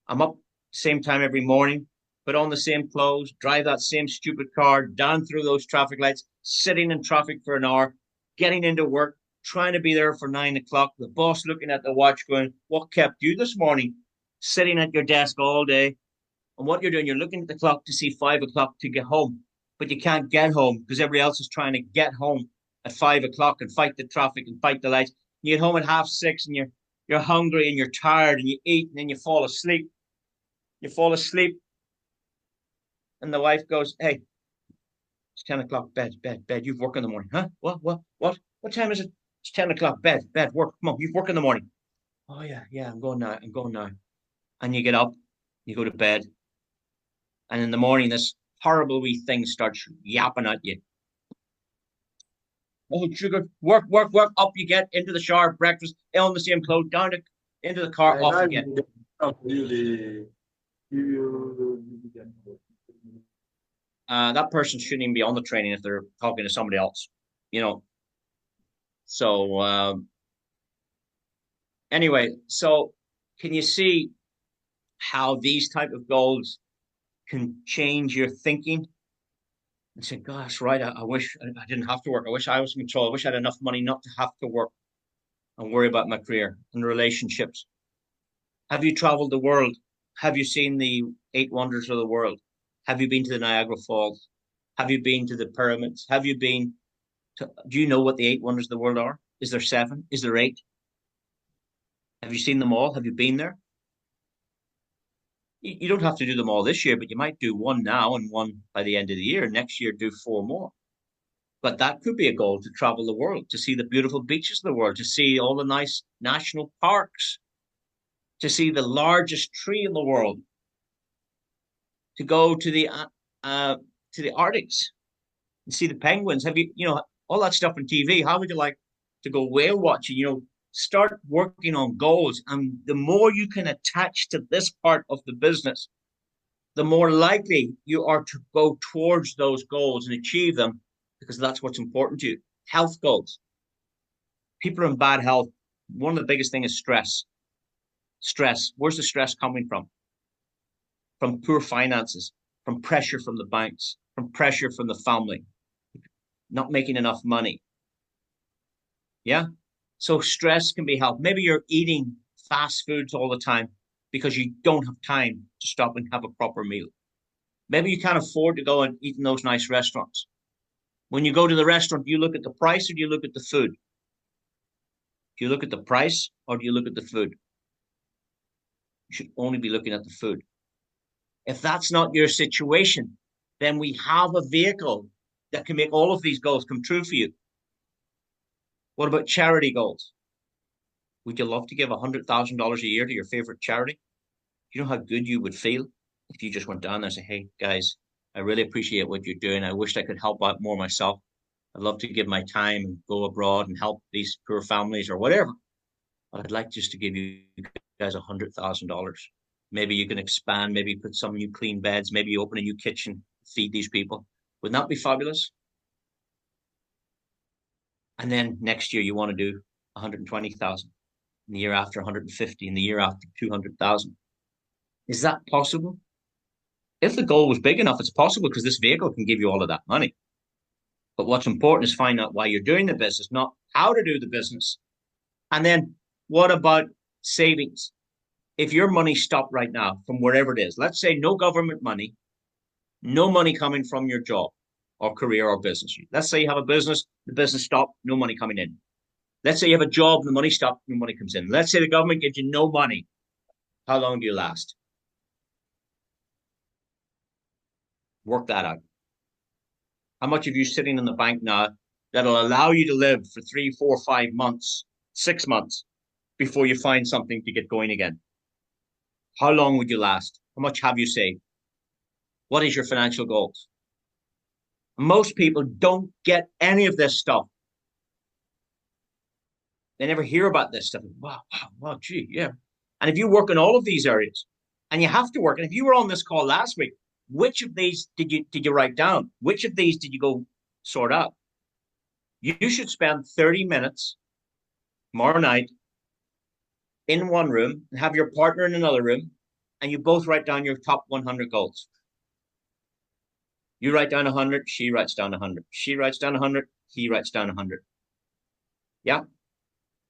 I'm up same time every morning, put on the same clothes, drive that same stupid car down through those traffic lights, sitting in traffic for an hour, getting into work, trying to be there for 9 o'clock. The boss looking at the watch, going, "What kept you this morning?" Sitting at your desk all day. And what you're doing, you're looking at the clock to see 5 o'clock to get home, but you can't get home because everybody else is trying to get home at 5 o'clock and fight the traffic and fight the lights. You get home at 6:30 and you're hungry and you're tired and you eat and then you fall asleep. You fall asleep, and the wife goes, "Hey, it's 10 o'clock. Bed. You've work in the morning, huh? What time is it? It's 10 o'clock. Bed. Work. Come on, you've work in the morning. Oh yeah. I'm going now. I'm going now." And you get up, you go to bed, and in the morning, this horrible wee thing starts yapping at you. Oh, sugar, work. Up you get into the shower, breakfast, on the same clothes, down to into the car, off again. That person shouldn't even be on the training if they're talking to somebody else, you know. So anyway, so can you see how these type of goals can change your thinking? And say, "Gosh, right, I wish I didn't have to work. I wish I was in control. I wish I had enough money not to have to work and worry about my career and relationships." Have you traveled the world? Have you seen the eight wonders of the world? Have you been to the Niagara Falls? Have you been to the pyramids? Have you been do you know what the eight wonders of the world are? Is there seven? Is there eight? Have you seen them all? Have you been there? You don't have to do them all this year, but you might do one now and one by the end of the year. Next year, do four more. But that could be a goal to travel the world, to see the beautiful beaches of the world, to see all the nice national parks, to see the largest tree in the world, to go to the Arctics and see the penguins. Have all that stuff on TV? How would you like to go whale watching? Start working on goals, and the more you can attach to this part of the business, the more likely you are to go towards those goals and achieve them, because that's what's important to you. Health goals. People are in bad health. One of the biggest things is stress. Stress. Where's the stress coming from? From poor finances, from pressure from the banks, from pressure from the family, not making enough money. Yeah. So stress can be helped. Maybe you're eating fast foods all the time because you don't have time to stop and have a proper meal. Maybe you can't afford to go and eat in those nice restaurants. When you go to the restaurant, do you look at the price or do you look at the food? Do you look at the price or do you look at the food? You should only be looking at the food. If that's not your situation, then we have a vehicle that can make all of these goals come true for you. What about charity goals? Would you love to give $100,000 a year to your favorite charity? You know how good you would feel if you just went down there and said, hey, guys, I really appreciate what you're doing. I wish I could help out more myself. I'd love to give my time and go abroad and help these poor families or whatever. I'd like just to give you guys $100,000. Maybe you can expand, maybe put some new clean beds, maybe you open a new kitchen, feed these people. Wouldn't that be fabulous? And then next year you want to do 120,000, and the year after 150, and the year after 200,000. Is that possible? If the goal was big enough, it's possible because this vehicle can give you all of that money. But what's important is find out why you're doing the business, not how to do the business. And then what about savings? If your money stopped right now from wherever it is, let's say no government money, no money coming from your job or career or business. Let's say you have a business, the business stopped, no money coming in. Let's say you have a job, the money stopped, no money comes in. Let's say the government gives you no money. How long do you last? Work that out. How much have you sitting in the bank now that'll allow you to live for 3, 4, 5 months, 6 months before you find something to get going again? How long would you last? How much have you saved? What is your financial goals? Most people don't get any of this stuff. They never hear about this stuff. Wow, gee, yeah. And if you work in all of these areas, and you have to work, and if you were on this call last week, which of these did you write down? Which of these did you go sort out? You should spend 30 minutes tomorrow night in one room and have your partner in another room, and you both write down your top 100 goals. You write down 100, she writes down 100. She writes down 100, he writes down 100. Yeah,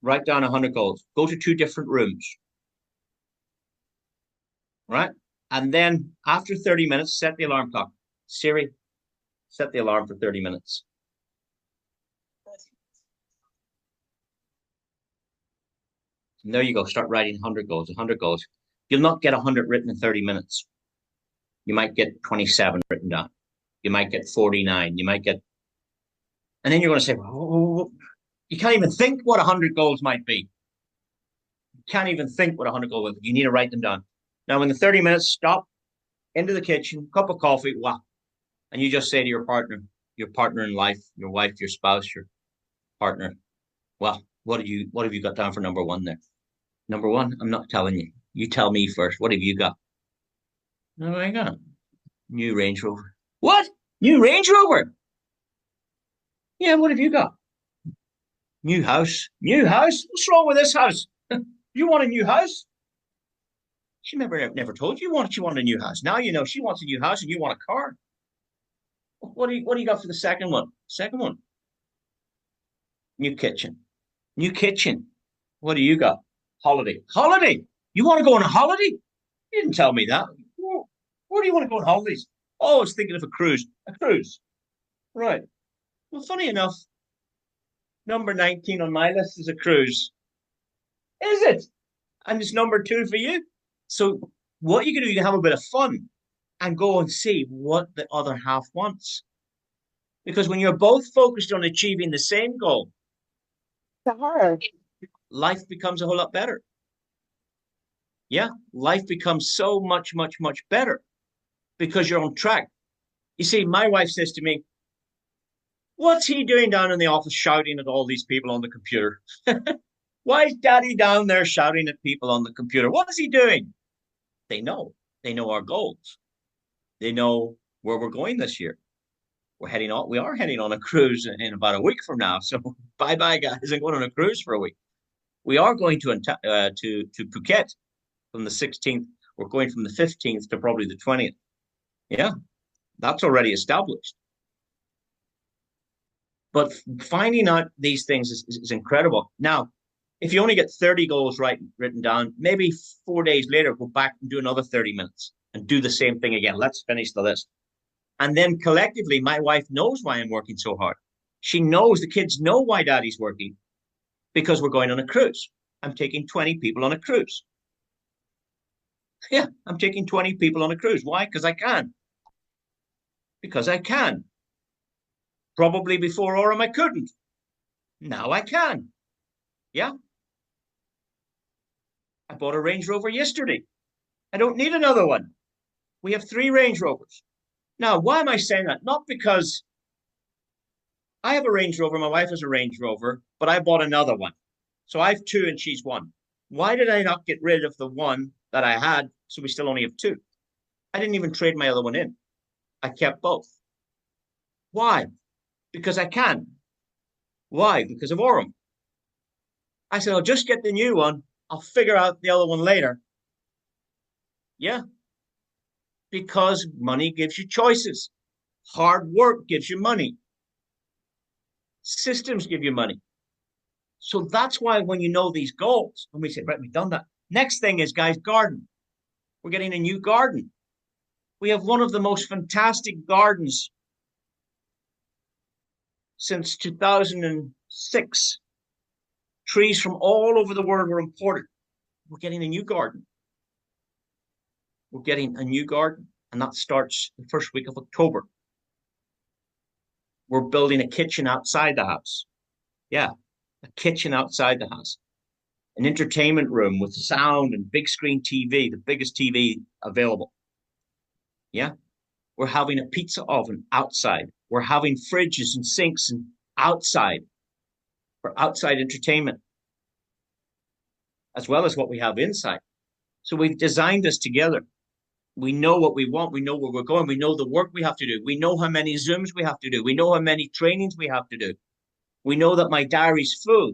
write down 100 goals. Go to 2 different rooms, right? And then after 30 minutes, set the alarm clock. Siri, set the alarm for 30 minutes. And there you go. Start writing 100 goals, 100 goals. You'll not get 100 written in 30 minutes. You might get 27 written down. You might get 49. You might get, and then you're going to say, oh, you can't even think what 100 goals might be. You can't even think what 100 goals. You need to write them down. Now, when the 30 minutes stop, into the kitchen, cup of coffee, wow, and you just say to your partner in life, your wife, your spouse, your partner, well, what have you got down for number one there? Number one, I'm not telling you. You tell me first. What have you got? No, I got new Range Rover. What? New Range Rover? Yeah, what have you got? New house. New house? What's wrong with this house? You want a new house? She never told you she wanted a new house. Now you know she wants a new house and you want a car. What do you got for the second one? Second one. New kitchen. New kitchen. What do you got? Holiday. Holiday. You want to go on a holiday? You didn't tell me that. Where do you want to go on holidays? Oh, I was thinking of a cruise. A cruise. Right. Well, funny enough, number 19 on my list is a cruise. Is it? And it's number 2 for you. So what you can do, you can have a bit of fun and go and see what the other half wants. Because when you're both focused on achieving the same goal, life becomes a whole lot better. Yeah, life becomes so much, much, much better because you're on track. You see, my wife says to me, what's he doing down in the office shouting at all these people on the computer? Why is daddy down there shouting at people on the computer? What is he doing? They know. They know our goals. They know where we're going this year. We are heading on a cruise in about a week from now. So bye-bye, guys. I'm going on a cruise for a week. We are going to Phuket from the 16th. We're going from the 15th to probably the 20th. Yeah, that's already established. But finding out these things is incredible. Now, if you only get 30 goals written down, maybe 4 days later, go back and do another 30 minutes. and do the same thing again. Let's finish the list. And then collectively, my wife knows why I'm working so hard. She knows, the kids know why daddy's working, because we're going on a cruise. I'm taking 20 people on a cruise. Yeah, I'm taking 20 people on a cruise. Why? Because I can. Because I can. Probably before Aurum I couldn't. Now I can. Yeah. I bought a Range Rover yesterday. I don't need another one. We have 3 Range Rovers. Now, why am I saying that? Not because I have a Range Rover, my wife has a Range Rover, but I bought another one. So I have 2 and she's 1. Why did I not get rid of the one that I had so we still only have 2? I didn't even trade my other one in. I kept both. Why? Because I can. Why? Because of Aurum. I said, I'll just get the new one. I'll figure out the other one later. Yeah. Because money gives you choices. Hard work gives you money. Systems give you money. So that's why when you know these goals, when we say, right, we've done that. Next thing is, guys, garden. We're getting a new garden. We have one of the most fantastic gardens since 2006. Trees from all over the world were imported. We're getting a new garden. We're getting a new garden, and that starts the first week of October. We're building a kitchen outside the house. Yeah, a kitchen outside the house. An entertainment room with sound and big screen TV, the biggest TV available. Yeah, we're having a pizza oven outside. We're having fridges and sinks and outside for outside entertainment, as well as what we have inside. So we've designed this together. We know what we want. We know where we're going. We know the work we have to do. We know how many Zooms we have to do. We know how many trainings we have to do. We know that my diary's full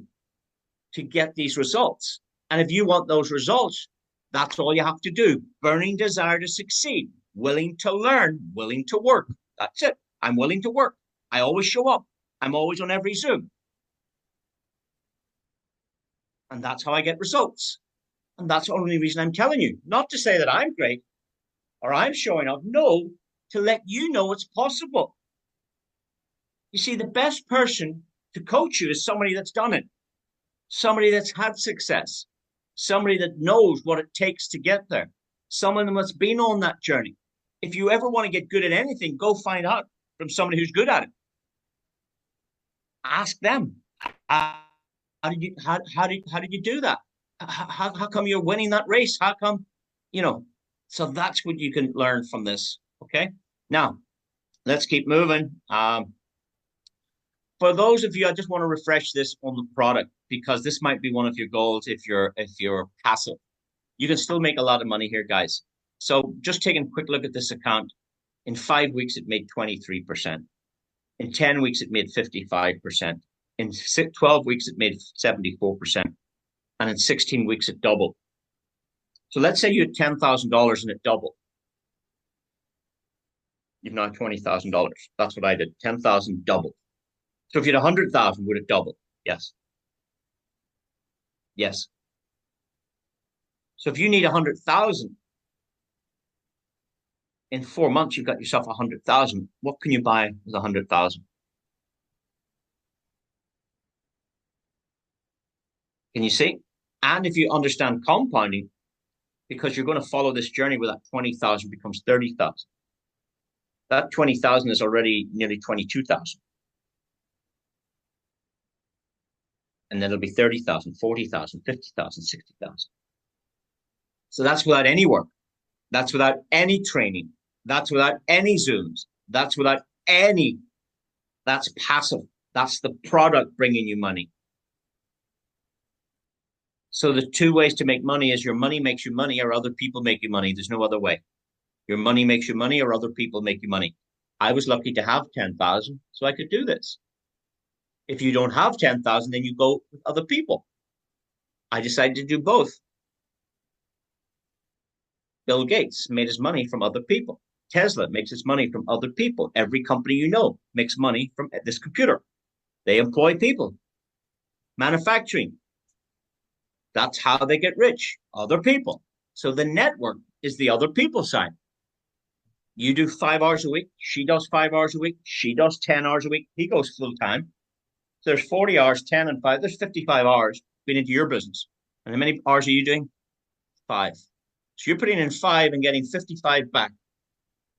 to get these results. And if you want those results, that's all you have to do. Burning desire to succeed, willing to learn, willing to work. That's it. I'm willing to work. I always show up. I'm always on every Zoom. And that's how I get results. And that's the only reason I'm telling you. Not to say that I'm great or I'm showing up. No, to let you know it's possible. You see, the best person to coach you is somebody that's done it, somebody that's had success, somebody that knows what it takes to get there, someone that's been on that journey. If you ever want to get good at anything, go find out from somebody who's good at it. Ask them. How did you do that? How come you're winning that race? How come, so that's what you can learn from this. Okay. Now let's keep moving. For those of you, I just want to refresh this on the product, because this might be one of your goals. If you're passive, you can still make a lot of money here, guys. So just taking a quick look at this account. In 5 weeks, it made 23%. In 10 weeks, it made 55%. In 12 weeks, it made 74%. And in 16 weeks, it doubled. So let's say you had $10,000 and it doubled. You've now $20,000. That's what I did. 10,000 doubled. So if you had 100,000, would it double? Yes. Yes. So if you need 100,000, in 4 months, you've got yourself 100,000. What can you buy with 100,000? Can you see? And if you understand compounding, because you're going to follow this journey where that 20,000 becomes 30,000. That 20,000 is already nearly 22,000. And then it'll be 30,000, 40,000, 50,000, 60,000. So that's without any work. That's without any training. That's without any Zooms. That's without any, that's passive. That's the product bringing you money. So the 2 ways to make money is your money makes you money or other people make you money. There's no other way. Your money makes you money or other people make you money. I was lucky to have 10,000, so I could do this. If you don't have 10,000, then you go with other people. I decided to do both. Bill Gates made his money from other people. Tesla makes its money from other people. Every company you know makes money from this computer. They employ people. Manufacturing. That's how they get rich. Other people. So the network is the other people side. You do 5 hours a week. She does 5 hours a week. She does 10 hours a week. He goes full time. So there's 40 hours, 10 and 5. There's 55 hours being into your business. And how many hours are you doing? 5. So you're putting in 5 and getting 55 back.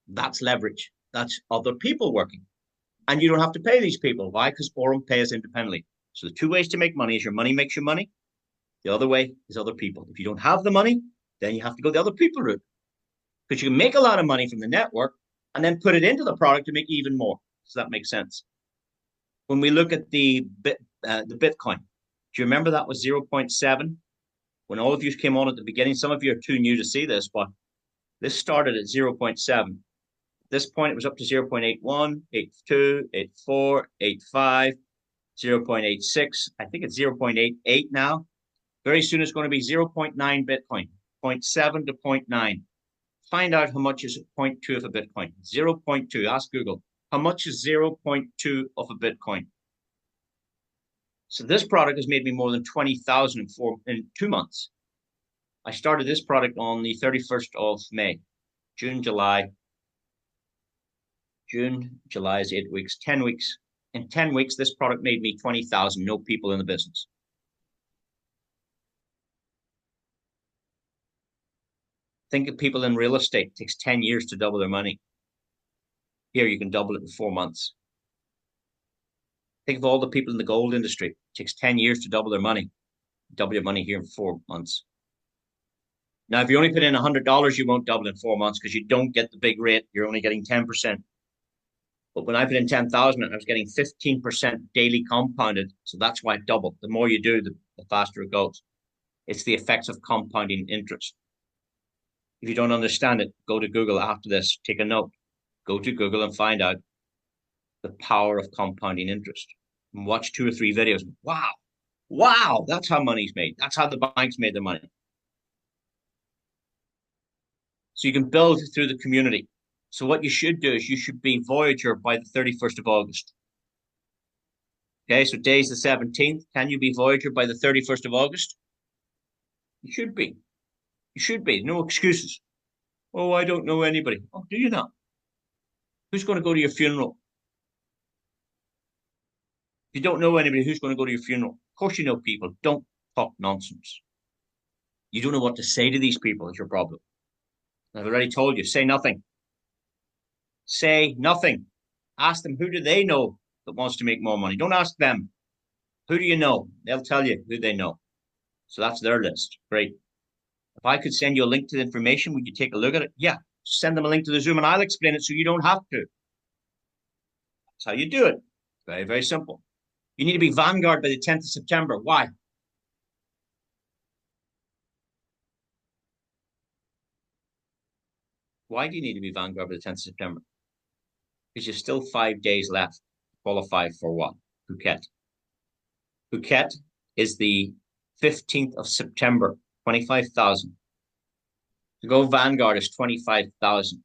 That's leverage. That's other people working. And you don't have to pay these people. Why? Because Aurum pays independently. So the two ways to make money is your money makes you money. The other way is other people. If you don't have the money, then you have to go the other people route. Because you can make a lot of money from the network and then put it into the product to make even more. Does that make sense? When we look at the Bitcoin, do you remember that was 0.7? When all of you came on at the beginning, some of you are too new to see this, but this started at 0.7. At this point, it was up to 0.81, 82, 84, 85, 0.86. I think it's 0.88 now. Very soon it's going to be 0.9 Bitcoin, zero point 0.7 to zero point 0.9. Find out how much is 0.2 of a Bitcoin. 0.2. Ask Google. How much is 0.2 of a Bitcoin? So this product has made me more than 20,000 in 2 months. I started this product on the 31st of May. June, July. June, July is 8 weeks, 10 weeks. In 10 weeks, this product made me 20,000, no people in the business. Think of people in real estate. It takes 10 years to double their money. Here, you can double it in 4 months. Think of all the people in the gold industry. It takes 10 years to double their money. Double your money here in 4 months. Now, if you only put in $100, you won't double in 4 months because you don't get the big rate. You're only getting 10%. But when I put in 10,000, I was getting 15% daily compounded. So that's why it doubled. The more you do, the faster it goes. It's the effects of compounding interest. If you don't understand it, go to Google after this, take a note. Go to Google and find out the power of compounding interest. And watch 2 or 3 videos. Wow. Wow. That's how money's made. That's how the banks made their money. So you can build through the community. So what you should do is you should be Voyager by the 31st of August. Okay, so today's the 17th. Can you be Voyager by the 31st of August? You should be. You should be. No excuses. Oh, I don't know anybody. Oh, do you not? Who's going to go to your funeral? If you don't know anybody, who's going to go to your funeral? Of course you know people. Don't talk nonsense. You don't know what to say to these people is your problem. I've already told you, say nothing. Say nothing. Ask them, who do they know that wants to make more money? Don't ask them. Who do you know? They'll tell you who they know. So that's their list. Great. If I could send you a link to the information, would you take a look at it? Yeah. Send them a link to the Zoom and I'll explain it so you don't have to. That's how you do it. Very, very simple. You need to be Vanguard by the 10th of September. Why? Why do you need to be Vanguard by the 10th of September? Because you're still 5 days left to qualify for what? Phuket. Phuket is the 15th of September, 25,000. To go Vanguard is 25,000.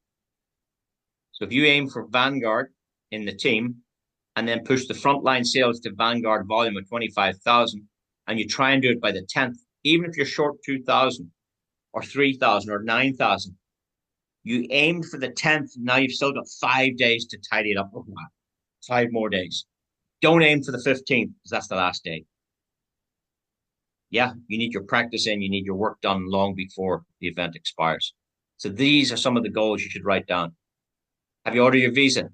So if you aim for Vanguard in the team and then push the frontline sales to Vanguard volume of 25,000 and you try and do it by the 10th, even if you're short 2,000 or 3,000 or 9,000, you aimed for the 10th. Now you've still got 5 days to tidy it up. Oh, wow. 5 more days. Don't aim for the 15th because that's the last day. Yeah, you need your practice in, you need your work done long before the event expires. So these are some of the goals you should write down. Have you ordered your visa?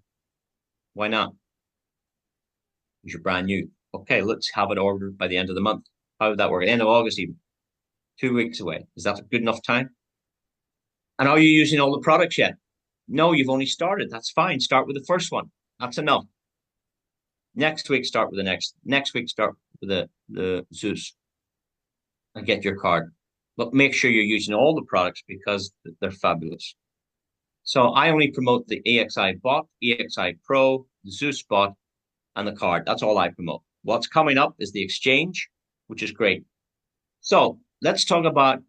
Why not? Because you're brand new. Okay, let's have it ordered by the end of the month. How would that work? End of August, even. 2 weeks away. Is that a good enough time? And are you using all the products yet? No, you've only started. That's fine. Start with the first one. That's enough. Next week, start with the next. Next week, start with the Zeus and get your card. But make sure you're using all the products because they're fabulous. So I only promote the EXI bot, EXI Pro, the Zeus bot, and the card. That's all I promote. What's coming up is the exchange, which is great. So let's talk about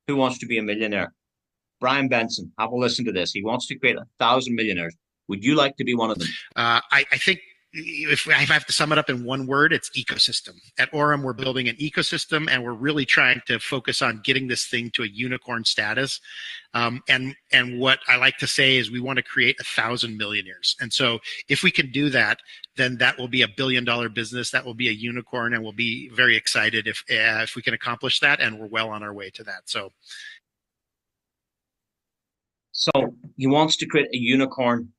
who wants to be a millionaire. Brian Benson, have a listen to this. He wants to create 1,000 millionaires. Would you like to be one of them? I think if I have to sum it up in one word, it's ecosystem. At Aurum, we're building an ecosystem, and we're really trying to focus on getting this thing to a unicorn status. And what I like to say is we want to create 1,000 millionaires. And so if we can do that, then that will be a billion-dollar business. That will be a unicorn, and we'll be very excited if we can accomplish that. And we're well on our way to that. So he wants to create a unicorn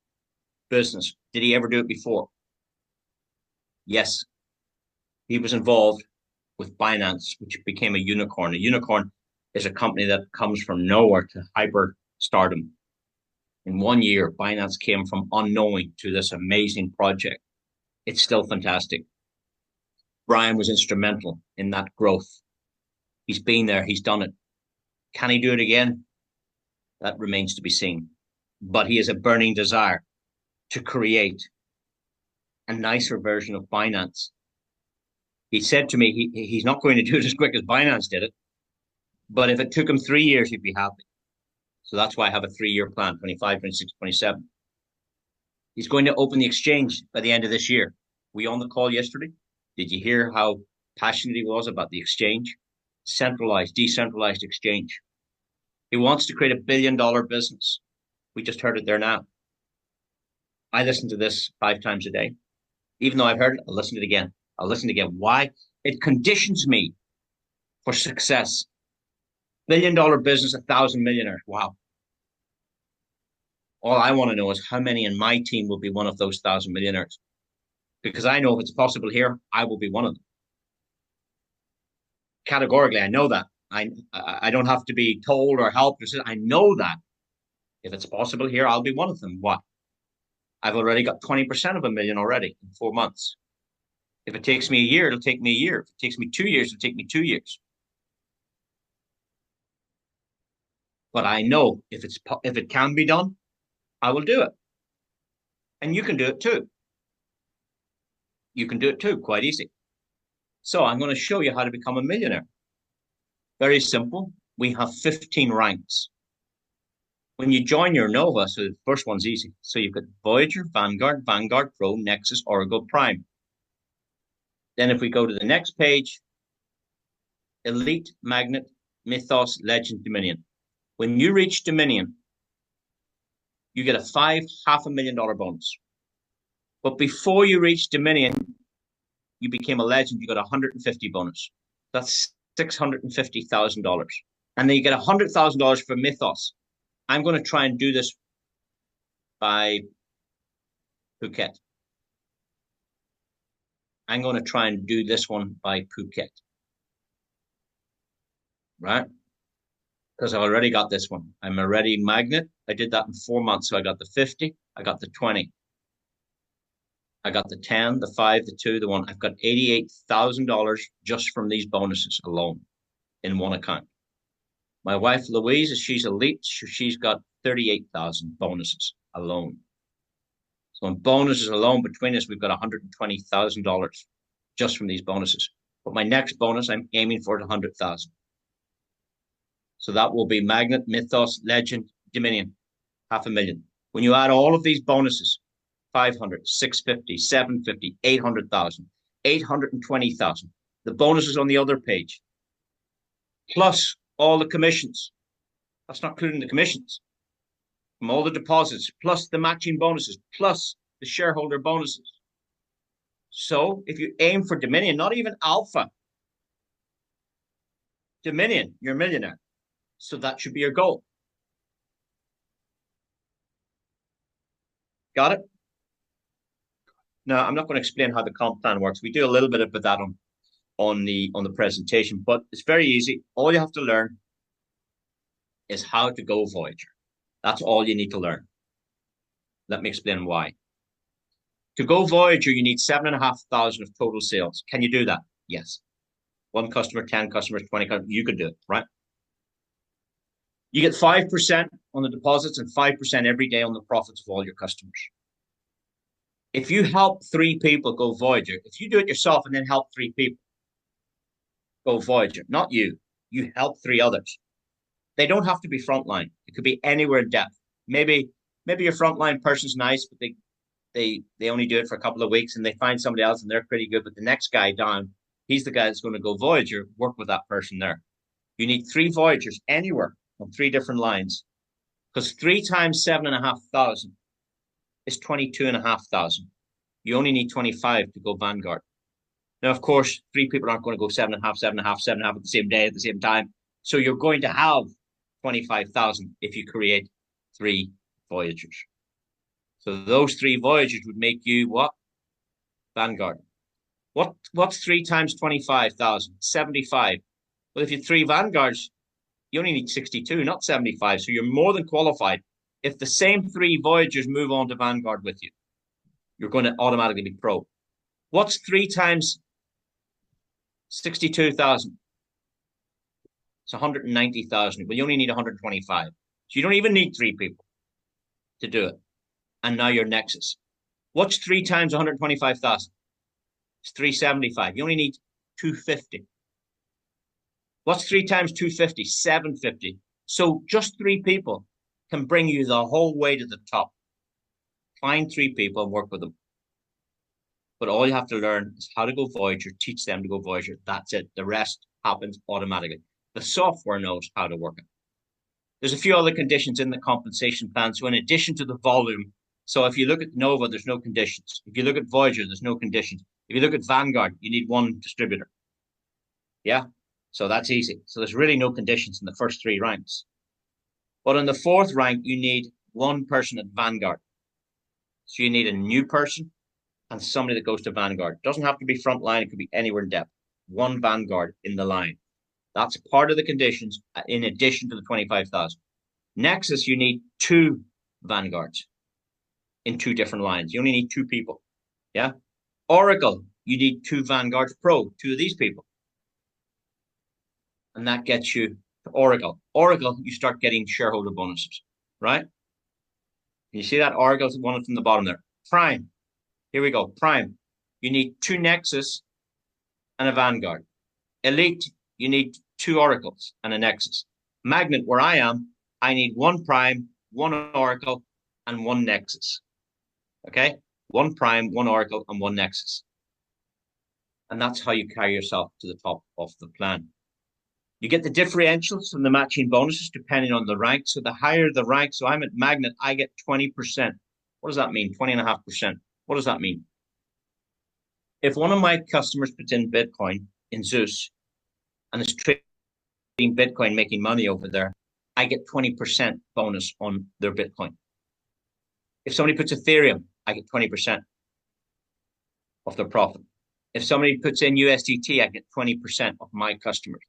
business. Did he ever do it before? Yes. He was involved with Binance, which became a unicorn. A unicorn is a company that comes from nowhere to hyper stardom. In 1 year, Binance came from unknowing to this amazing project. It's still fantastic. Brian was instrumental in that growth. He's been there, he's done it. Can he do it again? That remains to be seen. But he has a burning desire to create a nicer version of Binance. He said to me he's not going to do it as quick as Binance did it, but if it took him 3 years, he'd be happy. So that's why I have a 3-year plan, 25, 26, 27. He's going to open the exchange by the end of this year. Were you on the call yesterday? Did you hear how passionate he was about the exchange? Centralized, decentralized exchange. He wants to create $1 billion business. We just heard it there now. I listen to this 5 times a day. Even though I've heard it, I'll listen to it again. I'll listen again. Why? It conditions me for success. $1 billion business, 1,000 millionaires. Wow. All I want to know is how many in my team will be one of those 1,000 millionaires. Because I know if it's possible here, I will be one of them. Categorically, I know that. I don't have to be told or helped. I know that if it's possible here, I'll be one of them. What? I've already got 20% of $1 million already in 4 months. If it takes me a year, it'll take me a year. If it takes me 2 years, it'll take me 2 years. But I know if it can be done, I will do it. And you can do it too. You can do it too, quite easy. So I'm going to show you how to become a millionaire. Very simple. We have 15 ranks. When you join your Nova, so the first one's easy. So you've got Voyager, Vanguard, Vanguard Pro, Nexus, Oracle, Prime. Then if we go to the next page, Elite, Magnet, Mythos, Legend, Dominion. When you reach Dominion, you get a $500,000 bonus. But before you reach Dominion, you became a legend, you got 150 bonus. That's $650,000. And then you get $100,000 for Mythos. I'm going to try and do this by Phuket. I'm going to try and do this one by Phuket. Right? Because I've already got this one. I'm already Magnet. I did that in 4 months. So I got the 50, I got the 20. I got the 10, the 5, the 2, the 1. I've got $88,000 just from these bonuses alone in one account. My wife, Louise, she's elite. She's got 38,000 bonuses alone. So in bonuses alone, between us, we've got $120,000 just from these bonuses. But my next bonus, I'm aiming for 100,000. So that will be Magnet, Mythos, Legend, Dominion, $500,000. When you add all of these bonuses, 500, 650, 750, 800,000, 820,000. The bonuses on the other page, plus all the commissions. That's not including the commissions from all the deposits, plus the matching bonuses, plus the shareholder bonuses. So if you aim for Dominion, not even Alpha, Dominion, you're a millionaire. So that should be your goal. Got it? Now, I'm not going to explain how the comp plan works. We do a little bit of that on the presentation, but it's very easy. All you have to learn is how to go Voyager. That's all you need to learn. Let me explain why. To go Voyager, you need 7,500 of total sales. Can you do that? Yes. 1 customer, 10 customers, 20 customers, you could do it, right? You get 5% on the deposits and 5% every day on the profits of all your customers. If you help 3 people go Voyager, if you do it yourself and then help 3 people go Voyager, not you, you help 3 others. They don't have to be frontline. It could be anywhere in depth. Maybe your frontline person's nice, but they they only do it for a couple of weeks and they find somebody else and they're pretty good. But the next guy down, he's the guy that's going to go Voyager, work with that person there. You need 3 Voyagers anywhere on 3 different lines, because 3 times 7,500 is 22,500. You only need 25 to go Vanguard. Now, of course, 3 people aren't going to go 7.5, 7.5, 7.5 at the same day, at the same time. So you're going to have 25,000 if you create 3 Voyagers. So those 3 Voyagers would make you what? Vanguard. What's 3 times 25,000? 75. Well, if you 3 Vanguards, you only need 62, not 75. So you're more than qualified. If the same 3 Voyagers move on to Vanguard with you, you're going to automatically be pro. What's 3 times 62,000? It's 190,000. Well, you only need 125. So you don't even need 3 people to do it. And now you're Nexus. What's 3 times 125,000? It's 375. You only need 250. What's 3 times 250? 750. So just 3 people can bring you the whole way to the top. Find 3 people and work with them. But all you have to learn is how to go Voyager, teach them to go Voyager. That's it. The rest happens automatically. The software knows how to work it. There's a few other conditions in the compensation plan. So in addition to the volume, so if you look at Nova, there's no conditions. If you look at Voyager, there's no conditions. If you look at Vanguard, you need 1 distributor. Yeah, so that's easy. So there's really no conditions in the first 3 ranks. But in the 4th rank, you need 1 person at Vanguard. So you need a new person and somebody that goes to Vanguard. It doesn't have to be frontline. It could be anywhere in depth. 1 Vanguard in the line. That's part of the conditions in addition to the 25,000. Nexus, you need 2 Vanguards in 2 different lines. You only need 2 people. Yeah. Oracle, you need 2 Vanguards Pro, 2 of these people. And that gets you to Oracle. Oracle, you start getting shareholder bonuses, right? You see that Oracle's one from the bottom there. Prime. Here we go. Prime. You need 2 Nexus and a Vanguard. Elite, you need 2 Oracles and a Nexus. Magnet, where I am, I need 1 Prime, 1 Oracle, and 1 Nexus. Okay? 1 Prime, 1 Oracle, and 1 Nexus. And that's how you carry yourself to the top of the plan. You get the differentials and the matching bonuses depending on the rank. So the higher the rank, so I'm at Magnet, I get 20%. What does that mean? 20.5%. What does that mean? If one of my customers puts in Bitcoin in Zeus and is trading Bitcoin, making money over there, I get 20% bonus on their Bitcoin. If somebody puts Ethereum, I get 20% of their profit. If somebody puts in USDT, I get 20% of my customers.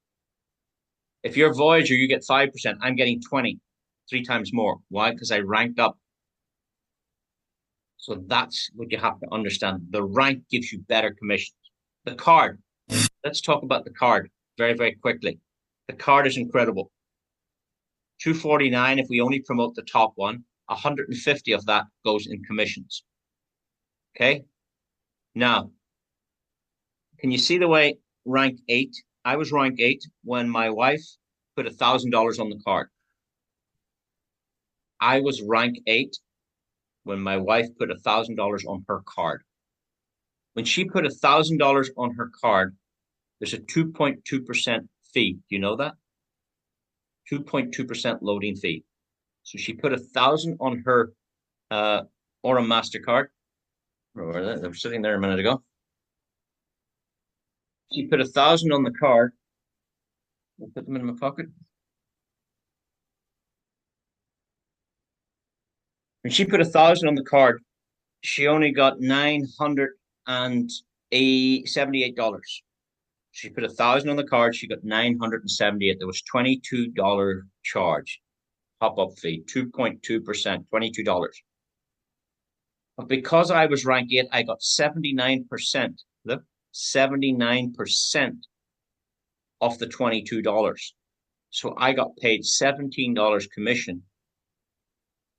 If you're Voyager, you get 5%. I'm getting 20, 3 times more. Why? Because I ranked up. So that's what you have to understand. The rank gives you better commissions. The card. Let's talk about the card very, very quickly. The card is incredible. 249 if we only promote the top one. 150 of that goes in commissions. Okay? Now, can you see the way rank 8? I was rank 8 when my wife put $1,000 on the card. I was rank 8 when my wife put $1,000 on her card. When she put $1,000 on her card, there's a 2.2% fee. Do you know that? 2.2% loading fee. So she put 1,000 on her Aurum MasterCard. Where were they? They were sitting there a minute ago. She put 1,000 on the card. I'll put them in my pocket. When she put 1,000 on the card, she only got $978. She put 1,000 on the card. She got 978. There was $22 charge, pop-up fee, 2.2%, $22. But because I was rank 8, I got 79%. Look, 79% of the $22. So I got paid $17 commission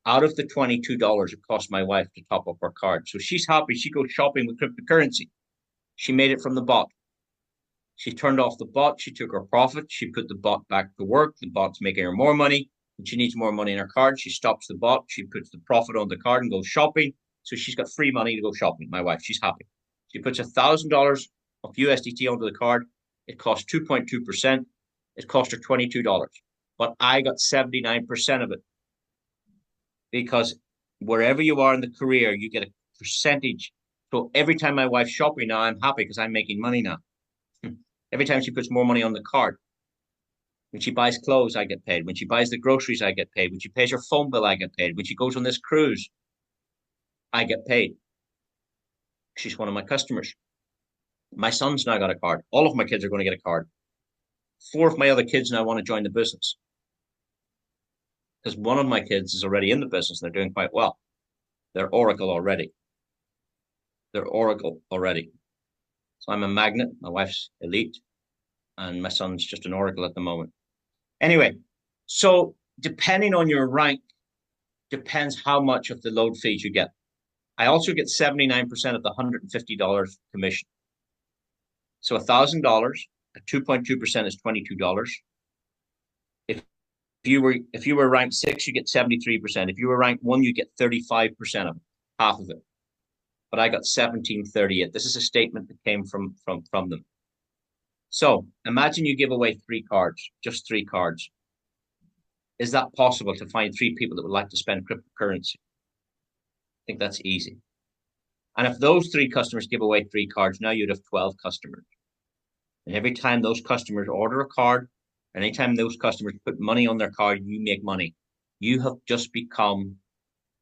out of the $22 it cost my wife to top up her card. So she's happy. She goes shopping with cryptocurrency. She made it from the bot. She turned off the bot. She took her profit. She put the bot back to work. The bot's making her more money. And she needs more money in her card. She stops the bot. She puts the profit on the card and goes shopping. So she's got free money to go shopping. My wife, she's happy. She puts $1,000 of USDT onto the card. It costs 2.2%. It cost her $22. But I got 79% of it because wherever you are in the career, you get a percentage. So every time my wife's shopping now, I'm happy because I'm making money now. Every time she puts more money on the card, when she buys clothes, I get paid. When she buys the groceries, I get paid. When she pays her phone bill, I get paid. When she goes on this cruise, I get paid. She's one of my customers. My son's now got a card. All of my kids are going to get a card. 4 of my other kids now want to join the business because one of my kids is already in the business and they're doing quite well. They're Oracle already. They're Oracle already. So I'm a magnet. My wife's elite, and my son's just an Oracle at the moment. Anyway, so depending on your rank, depends how much of the load fees you get. I also get 79% of the $150 commission. So $1,000 at 2.2% is $22. If you were ranked 6, you get 73%. If you were ranked 1, you get 35% of it, half of it. But I got 1738. This is a statement that came from them. So imagine you give away 3 cards, just 3 cards. Is that possible to find 3 people that would like to spend cryptocurrency? I think that's easy. And if those 3 customers give away 3 cards, now you'd have 12 customers. And every time those customers order a card, and anytime those customers put money on their card, you make money. You have just become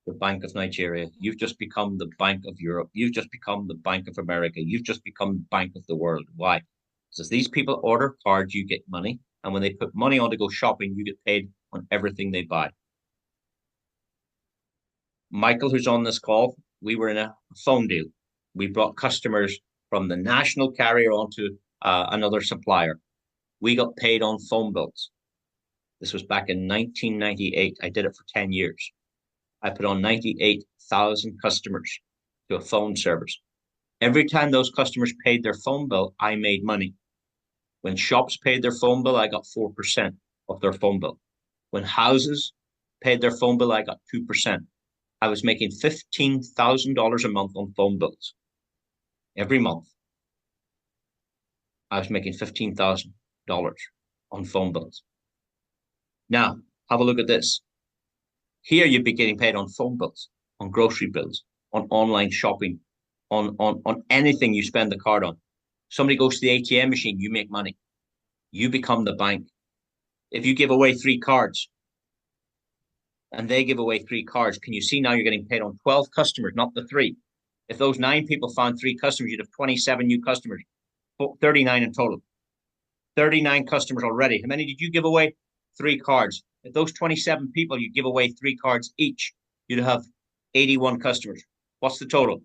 the Bank of Nigeria. You've just become the Bank of Europe. You've just become the Bank of America. You've just become the Bank of the world. Why? Because these people order cards, you get money. And when they put money on to go shopping, you get paid on everything they buy. Michael, who's on this call, we were in a phone deal. We brought customers from the national carrier onto another supplier. We got paid on phone bills. This was back in 1998. I did it for 10 years. I put on 98,000 customers to a phone service. Every time those customers paid their phone bill, I made money. When shops paid their phone bill, I got 4% of their phone bill. When houses paid their phone bill, I got 2%. I was making $15,000 a month on phone bills. Every month, I was making $15,000 on phone bills. Now, have a look at this. Here you'd be getting paid on phone bills, on grocery bills, on online shopping, on anything you spend the card on. Somebody goes to the ATM machine, you make money. You become the bank. If you give away 3 cards and they give away 3 cards, can you see now you're getting paid on 12 customers, not the 3? If those 9 people found 3 customers, you'd have 27 new customers, 39 in total. 39 customers already. How many did you give away? 3 cards. If those 27 people, you give away 3 cards each, you'd have 81 customers. What's the total?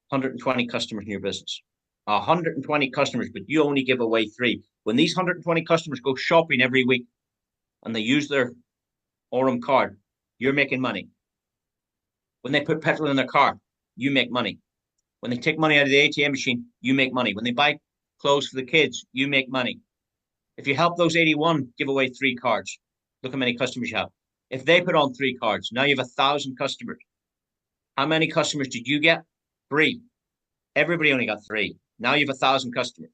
120 customers in your business. 120 customers, but you only give away 3. When these 120 customers go shopping every week and they use their Aurum card, you're making money. When they put petrol in their car, you make money. When they take money out of the ATM machine, you make money. When they buy clothes for the kids, you make money. If you help those 81 give away 3 cards, look how many customers you have. If they put on 3 cards, now you have 1,000 customers. How many customers did you get? 3. Everybody only got 3. Now you have 1,000 customers.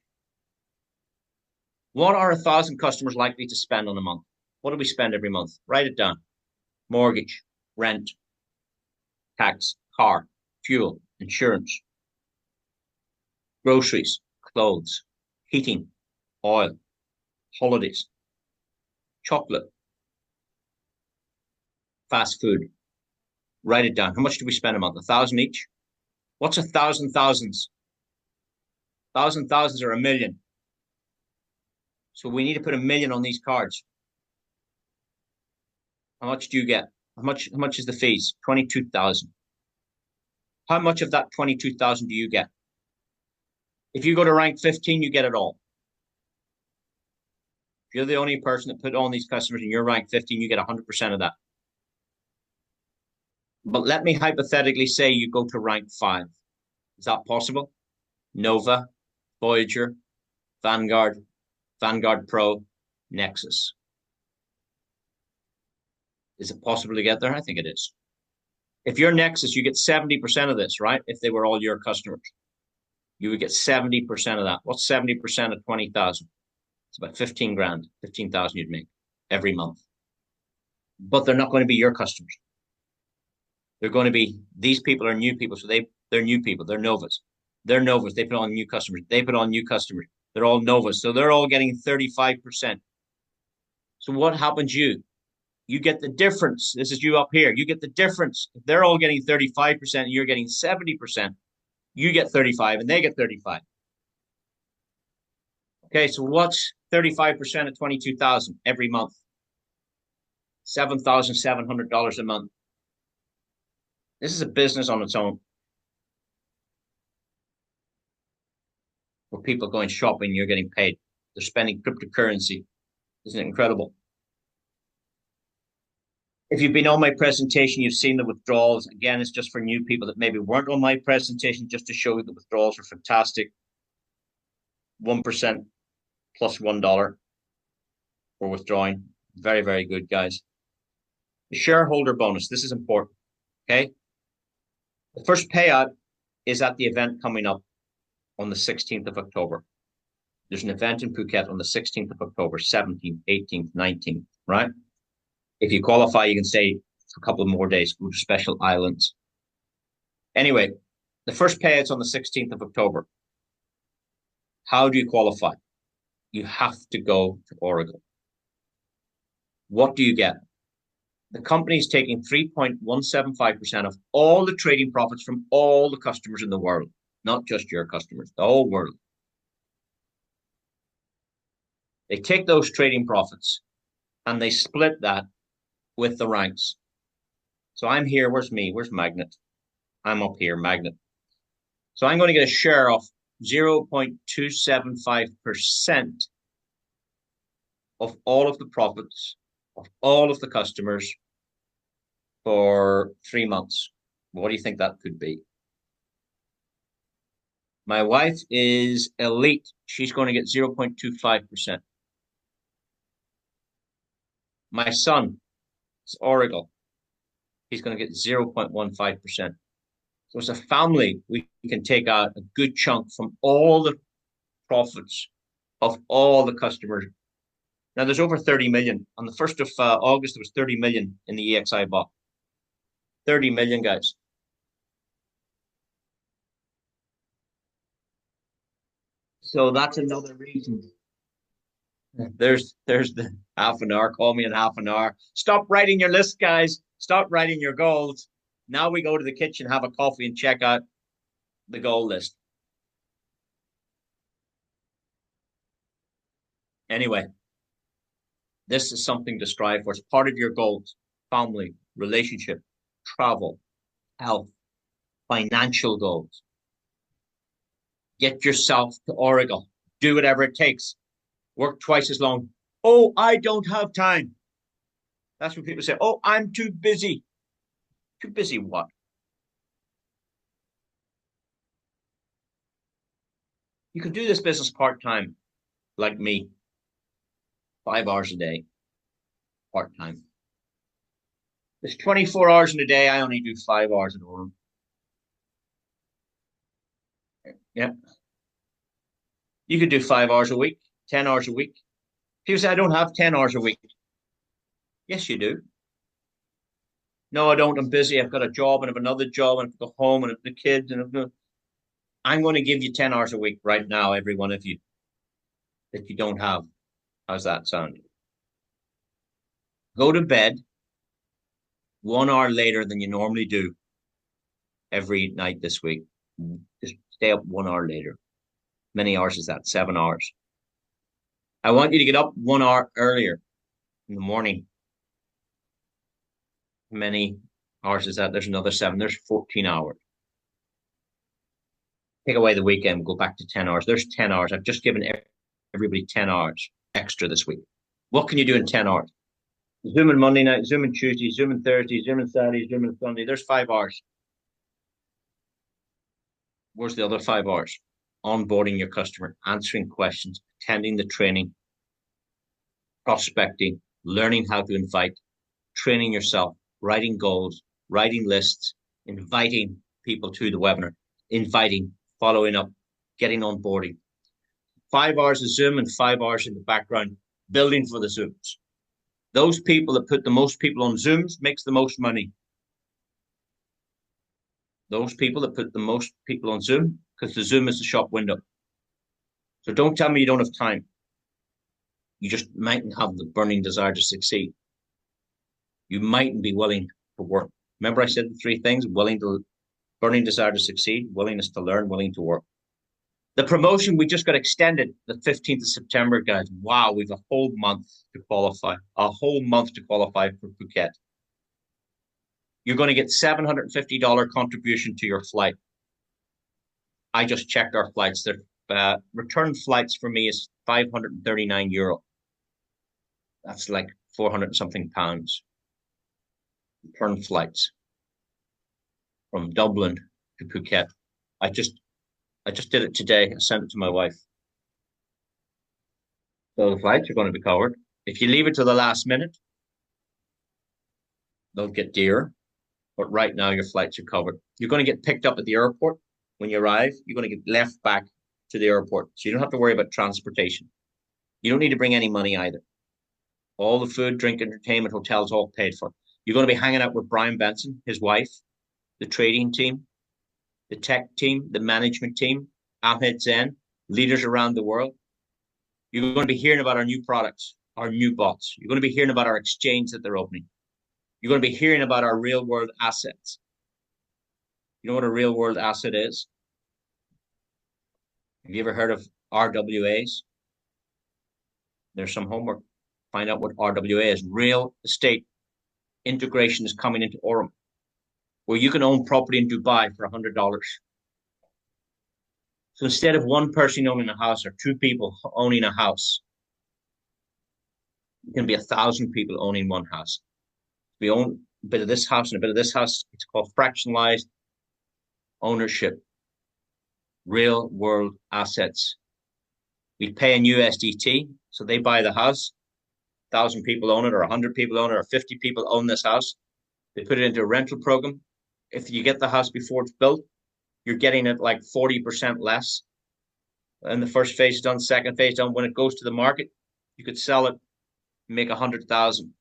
What are 1,000 customers likely to spend on a month? What do we spend every month? Write it down. Mortgage, rent, tax, car, fuel, insurance, groceries, clothes, heating, oil, holidays, chocolate, fast food. Write it down. How much do we spend a month? 1,000 each? What's 1,000 thousands? 1,000 thousands are 1,000,000. So we need to put 1,000,000 on these cards. How much do you get? How much is the fees? 22,000. How much of that 22,000 do you get? If you go to rank 15, you get it all. If you're the only person that put on these customers and you're rank 15, you get 100% of that. But let me hypothetically say you go to rank 5. Is that possible? Nova, Voyager, Vanguard, Vanguard Pro, Nexus. Is it possible to get there? I think it is. If you're Nexus, you get 70% of this, right? If they were all your customers, you would get 70% of that. What's 70% of 20,000? It's about 15 grand, 15,000 you'd make every month. But they're not going to be your customers. They're going to be, these people are new people. So they're new people. They're Novas. They're Novas. They put on new customers. They put on new customers. They're all Novas. So they're all getting 35%. So what happens you get the difference. This is you up here. You get the difference. If they're all getting 35% and you're getting 70%, you get 35 and they get 35. Okay, so what's 35% of 22,000 every month? $7,700 a month. This is a business on its own. Where people going shopping, you're getting paid. They're spending cryptocurrency. Isn't it incredible? If you've been on my presentation, you've seen the withdrawals. Again, it's just for new people that maybe weren't on my presentation, just to show you the withdrawals are fantastic. 1% plus $1 for withdrawing. Very, very good, guys. The shareholder bonus. This is important. Okay. The first payout is at the event coming up on the 16th of October. There's an event in Phuket on the 16th of October, 17th, 18th, 19th, right? If you qualify, you can stay for a couple of more days, go to special islands. Anyway, the first payout's on the 16th of October. How do you qualify? You have to go to Oracle. What do you get? The company is taking 3.175% of all the trading profits from all the customers in the world, not just your customers, the whole world. They take those trading profits and they split that with the ranks. So I'm here. Where's me? Where's Magnet? I'm up here, Magnet. So I'm going to get a share of 0.275% of all of the profits of all of the customers for 3 months. What do you think that could be? My wife is elite. She's going to get 0.25%. My son is Oracle. He's going to get 0.15%. So as a family, we can take out a good chunk from all the profits of all the customers. Now, there's over 30 million. On the 1st of August, there was 30 million in the EXI bot. 30 million, guys. So that's another reason. There's the half an hour. Call me in half an hour. Stop writing your list, guys. Stop writing your goals. Now we go to the kitchen, have a coffee, and check out the goal list. Anyway, this is something to strive for. It's part of your goals: family, relationship, travel, health, financial goals. Get yourself to Oracle. Do whatever it takes. Work twice as long. Oh, I don't have time. That's when people say, oh, I'm too busy. Too busy what? You can do this business part-time, like me. 5 hours a day, part-time. There's 24 hours in a day. I only do 5 hours at Aurum. Yeah. You could do 5 hours a week, 10 hours a week. People say, I don't have 10 hours a week. Yes, you do. No, I don't. I'm busy. I've got a job and I have another job and I have to go home and I have the kids and I'm going to give you 10 hours a week right now, every one of you, that you don't have. How's that sound? Go to bed 1 hour later than you normally do every night this week. Just stay up 1 hour later. Many hours is that? 7 hours. I want you to get up 1 hour earlier in the morning. Many hours is that? There's another 7. There's 14 hours. Take away the weekend, go back to 10 hours. There's 10 hours. I've just given everybody 10 hours extra this week. What can you do in 10 hours? Zoom in Monday night, Zoom in Tuesday, Zoom in Thursday, Zoom in Saturday, Zoom in Sunday. There's 5 hours. Where's the other 5 hours? Onboarding your customer, answering questions, attending the training, prospecting, learning how to invite, training yourself, writing goals, writing lists, inviting people to the webinar, inviting, following up, getting onboarding. 5 hours of Zoom and 5 hours in the background, building for the Zooms. Those people that put the most people on Zooms makes the most money. Those people that put the most people on Zoom, because the Zoom is the shop window. So don't tell me you don't have time. You just mightn't have the burning desire to succeed. You mightn't be willing to work. Remember I said the 3 things: burning desire to succeed, willingness to learn, willing to work. The promotion, we just got extended the 15th of September, guys. Wow, we've a whole month to qualify. A whole month to qualify for Phuket. You're going to get $750 contribution to your flight. I just checked our flights. The return flights for me is €539. That's like 400 and something pounds. Return flights from Dublin to Phuket. I just did it today. I sent it to my wife. So the flights are going to be covered. If you leave it to the last minute, they'll get dearer. But right now, your flights are covered. You're going to get picked up at the airport when you arrive. You're going to get left back to the airport. So you don't have to worry about transportation. You don't need to bring any money either. All the food, drink, entertainment, hotels, all paid for. You're going to be hanging out with Brian Benson, his wife, the trading team, the tech team, the management team, Ahmed Zen, leaders around the world. You're going to be hearing about our new products, our new bots. You're going to be hearing about our exchange that they're opening. You're going to be hearing about our real world assets. You know what a real world asset is? Have you ever heard of RWAs? There's some homework. Find out what RWA is. Real estate integration is coming into Aurum, where you can own property in Dubai for $100. So instead of one person owning a house or 2 people owning a house, it can be 1,000 people owning one house. We own a bit of this house and a bit of this house. It's called fractionalized ownership. Real world assets. We pay in USDT, so they buy the house. 1,000 people own it, or 100 people own it, or 50 people own this house. They put it into a rental program. If you get the house before it's built, you're getting it like 40% less. And the first phase is done, second phase done. When it goes to the market, you could sell it, make 100,000.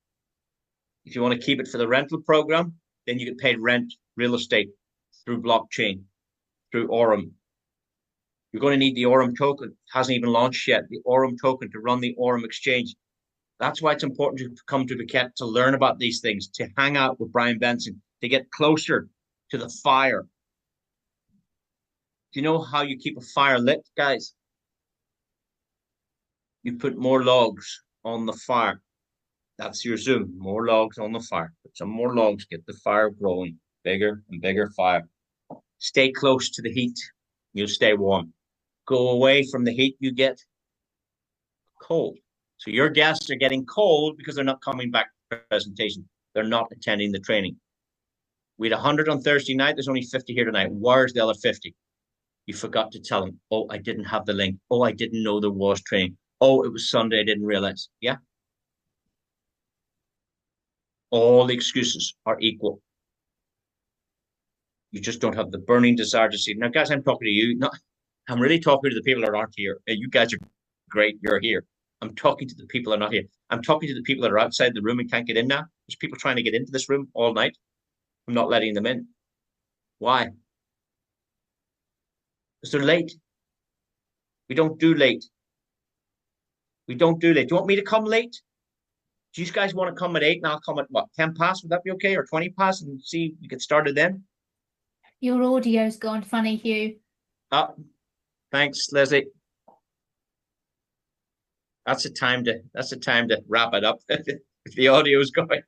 If you want to keep it for the rental program, then you get paid rent, real estate through blockchain, through Aurum. You're going to need the Aurum token. It hasn't even launched yet. The Aurum token to run the Aurum exchange. That's why it's important to come to Phuket to learn about these things, to hang out with Brian Benson, to get closer to the fire. Do you know how you keep a fire lit, guys? You put more logs on the fire. That's your Zoom. More logs on the fire. Put some more logs, get the fire growing. Bigger and bigger fire. Stay close to the heat. You'll stay warm. Go away from the heat, you get cold. So your guests are getting cold because they're not coming back to the presentation. They're not attending the training. We had 100 on Thursday night. There's only 50 here tonight. Where's the other 50? You forgot to tell them. Oh, I didn't have the link. Oh, I didn't know there was training. Oh, it was Sunday. I didn't realize. Yeah. All the excuses are equal. You just don't have the burning desire to see. Now, guys, I'm talking to you. I'm really talking to the people that aren't here. You guys are great. You're here. I'm talking to the people that are not here. I'm talking to the people that are outside the room and can't get in now. There's people trying to get into this room all night. I'm not letting them in. Why? Because they're late. We don't do late. We don't do late. Do you want me to come late? Do you guys want to come at 8 and I'll come at what, 10 past? Would that be okay? Or 20 past and see you get started then? Your audio's gone funny, Hugh. Oh, thanks, Leslie. That's the time to wrap it up. If the audio is going.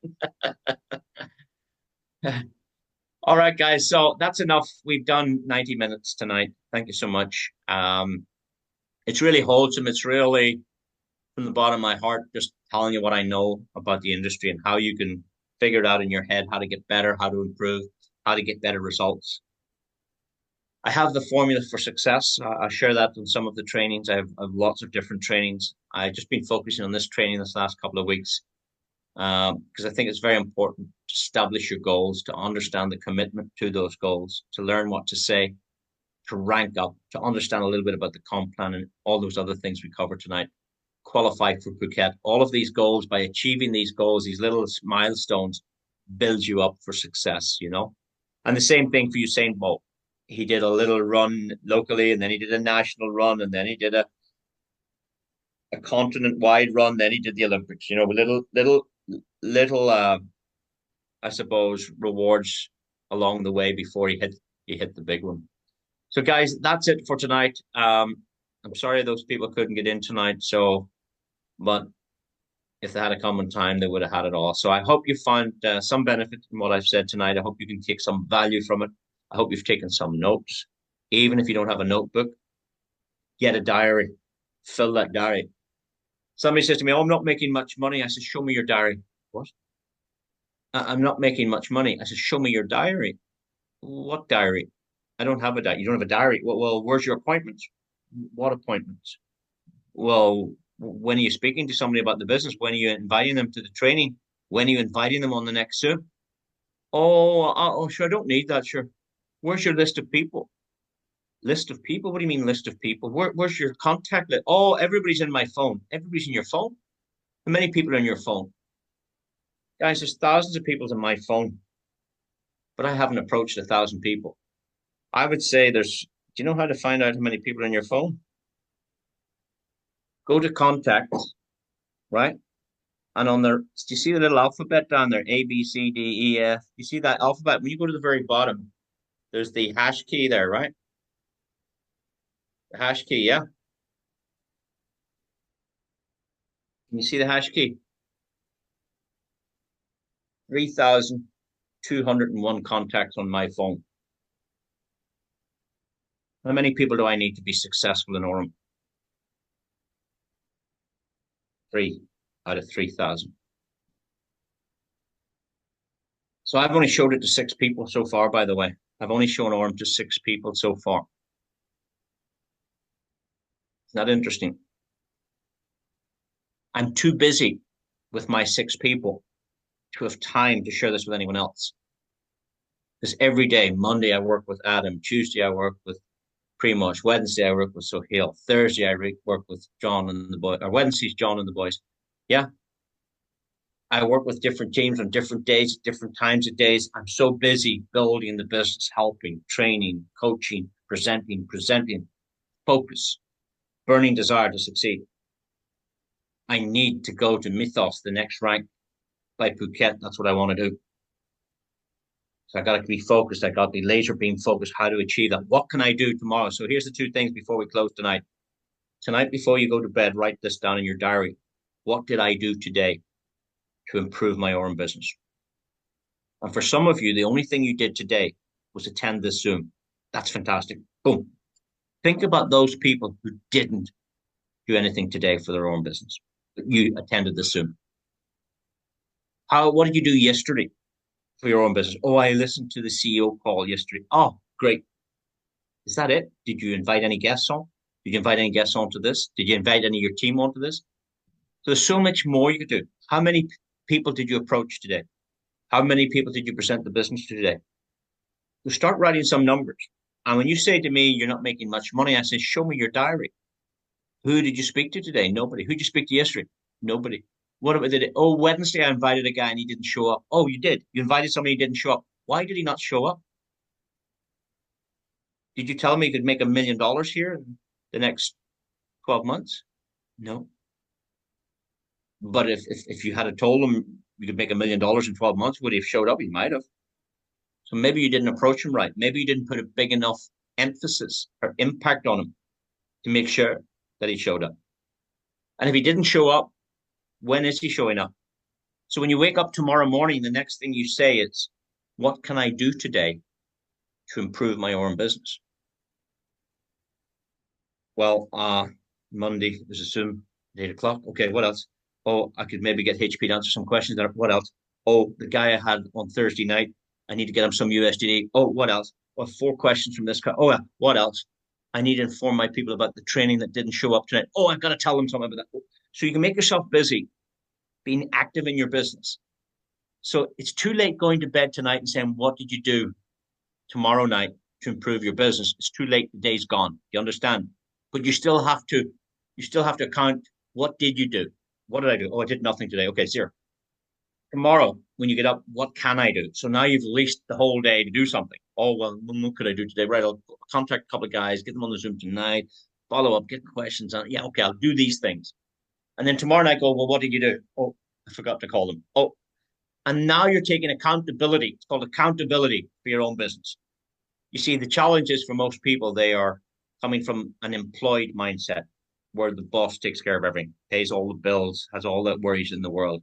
All right, guys. So that's enough. We've done 90 minutes tonight. Thank you so much. It's really wholesome. It's really from the bottom of my heart, just telling you what I know about the industry and how you can figure it out in your head, how to get better, how to improve, how to get better results. I have the formula for success. I share that in some of the trainings. I have lots of different trainings. I've just been focusing on this training this last couple of weeks. because I think it's very important to establish your goals, to understand the commitment to those goals, to learn what to say, to rank up, to understand a little bit about the comp plan and all those other things we covered tonight. Qualify for Phuket. All of these goals, by achieving these goals, these little milestones, builds you up for success, you know? And the same thing for Usain Bolt. He did a little run locally, and then he did a national run, and then he did a continent wide run, then he did the Olympics, you know, little I suppose rewards along the way before he hit the big one. So guys, that's it for tonight. I'm sorry those people couldn't get in tonight, but if they had a common time, they would have had it all. So I hope you found some benefit from what I've said tonight. I hope you can take some value from it. I hope you've taken some notes. Even if you don't have a notebook, get a diary, fill that diary. Somebody says to me, "Oh, I'm not making much money." I said, "Show me your diary." What? I'm not making much money. I said, "Show me your diary." What diary? I don't have a diary. You don't have a diary. Well, where's your appointments? What appointments? Well, when are you speaking to somebody about the business? When are you inviting them to the training? When are you inviting them on the next Zoom? Oh, sure. I don't need that. Sure. Where's your list of people? List of people? What do you mean list of people? Where's your contact list? Oh, everybody's in my phone. Everybody's in your phone. How many people are in your phone? Guys, there's thousands of people in my phone, but I haven't approached 1,000 people. I would say do you know how to find out how many people are in your phone? Go to contacts, right? And do you see the little alphabet down there? A, B, C, D, E, F. You see that alphabet? When you go to the very bottom, there's the hash key there, right? The hash key, yeah. Can you see the hash key? 3,201 contacts on my phone. How many people do I need to be successful in Aurum? 3 out of 3,000. So I've only showed it to 6 people so far, by the way. I've only shown Aurum to 6 people so far. Isn't that interesting? I'm too busy with my 6 people to have time to share this with anyone else. Because every day, Monday I work with Adam, Tuesday I work with Primoz, Wednesday I work with Sohail, Thursday I work with John and the boys, or Wednesday's John and the boys. Yeah, I work with different teams on different days, different times of days. I'm so busy building the business, helping, training, coaching, presenting, focus, burning desire to succeed. I need to go to Mythos, the next rank by Phuket. That's what I want to do. So I got to be focused. I got to be laser beam focused how to achieve that. What can I do tomorrow? So here's the 2 things before we close tonight. Tonight, before you go to bed, write this down in your diary. What did I do today to improve my Aurum business? And for some of you, the only thing you did today was attend this Zoom. That's fantastic. Boom. Think about those people who didn't do anything today for their own business. But you attended this Zoom. What did you do yesterday for your own business? Oh, I listened to the CEO call yesterday. Oh, great. Is that it? Did you invite any guests on? Did you invite any guests onto this? Did you invite any of your team onto this? So there's so much more you could do. How many people did you approach today? How many people did you present the business to today? So start writing some numbers. And when you say to me, you're not making much money, I say, show me your diary. Who did you speak to today? Nobody. Who did you speak to yesterday? Nobody. What about the day? Oh, Wednesday I invited a guy and he didn't show up. Oh, you did. You invited somebody who didn't show up. Why did he not show up? Did you tell me you could make $1 million here in the next 12 months? No. But if you had told him you could make $1 million in 12 months, would he have showed up? He might have. So maybe you didn't approach him right. Maybe you didn't put a big enough emphasis or impact on him to make sure that he showed up. And if he didn't show up, when is he showing up? So when you wake up tomorrow morning, the next thing you say is, what can I do today to improve my own business? Well, Monday, there's a Zoom at 8 o'clock. Okay, what else? Oh, I could maybe get HP to answer some questions there. What else? Oh, the guy I had on Thursday night, I need to get him some USDD. Oh, what else? Oh, 4 questions from this guy. Oh, yeah, what else? I need to inform my people about the training that didn't show up tonight. Oh, I've got to tell them something about that. So you can make yourself busy being active in your business. So it's too late going to bed tonight and saying, what did you do tomorrow night to improve your business? It's too late. The day's gone. You understand? But you still have to count, what did you do? What did I do? Oh, I did nothing today. Okay, zero. Tomorrow, when you get up, what can I do? So now you've leased the whole day to do something. Oh, well, what could I do today? Right, I'll contact a couple of guys, get them on the Zoom tonight, follow up, get questions on. Yeah, okay, I'll do these things. And then tomorrow night, go, well, what did you do? Oh, I forgot to call them. Oh, and now you're taking accountability. It's called accountability for your own business. You see, the challenge is for most people, they are coming from an employed mindset where the boss takes care of everything, pays all the bills, has all the worries in the world.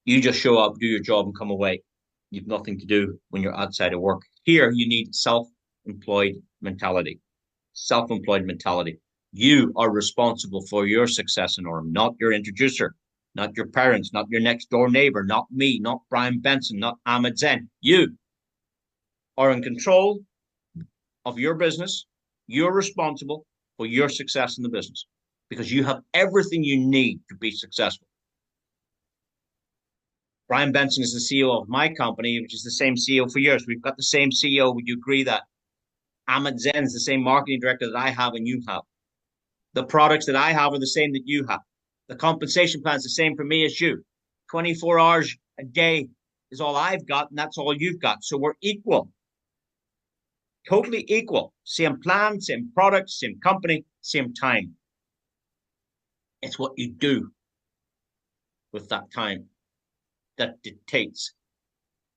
You just show up, do your job, and come away. You've nothing to do when you're outside of work. Here, you need self-employed mentality. Self-employed mentality. You are responsible for your success in Aurum, not your introducer, not your parents, not your next door neighbor, not me, not Brian Benson, not Ahmed Zen. You are in control of your business. You're responsible for your success in the business because you have everything you need to be successful. Brian Benson is the CEO of my company, which is the same CEO for yours. We've got the same CEO. Would you agree that? Ahmed Zen is the same marketing director that I have and you have. The products that I have are the same that you have. The compensation plan is the same for me as you. 24 hours a day is all I've got, and that's all you've got. So we're equal. Totally equal. Same plan, same product, same company, same time. It's what you do with that time that dictates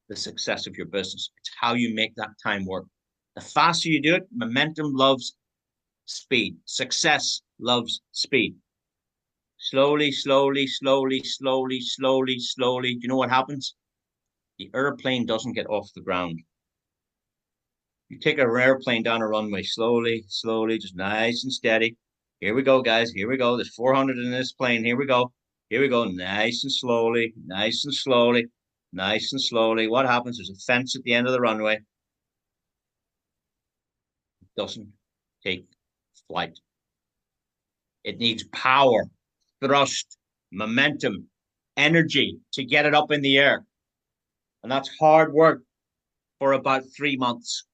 the success of your business. It's how you make that time work. The faster you do it, momentum loves speed. Success loves speed. Slowly, slowly, slowly, slowly, slowly, slowly. Do you know what happens? The airplane doesn't get off the ground. You take an airplane down a runway slowly, slowly, just nice and steady. Here we go, guys. Here we go. There's 400 in this plane. Here we go. Here we go. Nice and slowly, nice and slowly, nice and slowly. What happens? There's a fence at the end of the runway. It doesn't take flight. It needs power, thrust, momentum, energy to get it up in the air. And that's hard work for about 3 months.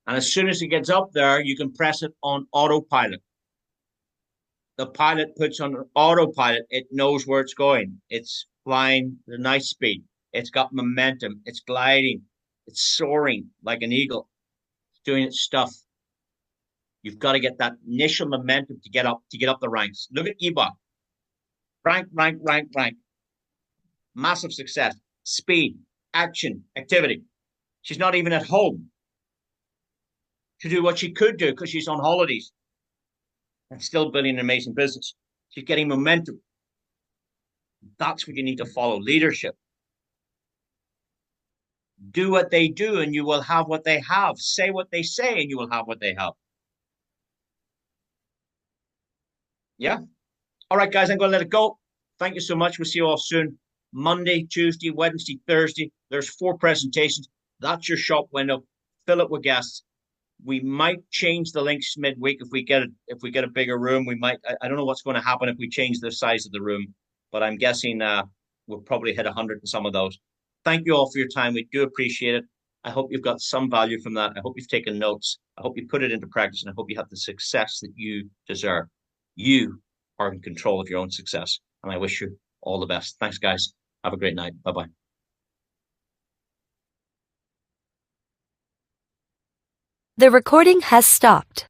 And as soon as it gets up there, you can press it on autopilot. The pilot puts on autopilot. It knows where it's going. It's flying at a nice speed. It's got momentum. It's gliding. It's soaring like an eagle. It's doing its stuff. You've got to get that initial momentum to get up the ranks. Look at Eba. Rank, rank, rank, rank. Massive success. Speed, action, activity. She's not even at home to do what she could do because she's on holidays and still building an amazing business. She's getting momentum. That's what you need to follow. Leadership. Do what they do and you will have what they have. Say what they say and you will have what they have. Yeah. All right, guys, I'm going to let it go. Thank you so much. We'll see you all soon. Monday, Tuesday, Wednesday, Thursday. There's 4 presentations. That's your shop window. Fill it with guests. We might change the links midweek if we get a bigger room. We might. I don't know what's going to happen if we change the size of the room, but I'm guessing we'll probably hit 100 in some of those. Thank you all for your time. We do appreciate it. I hope you've got some value from that. I hope you've taken notes. I hope you put it into practice, and I hope you have the success that you deserve. You are in control of your own success, and I wish you all the best. Thanks, guys. Have a great night. Bye-bye. The recording has stopped.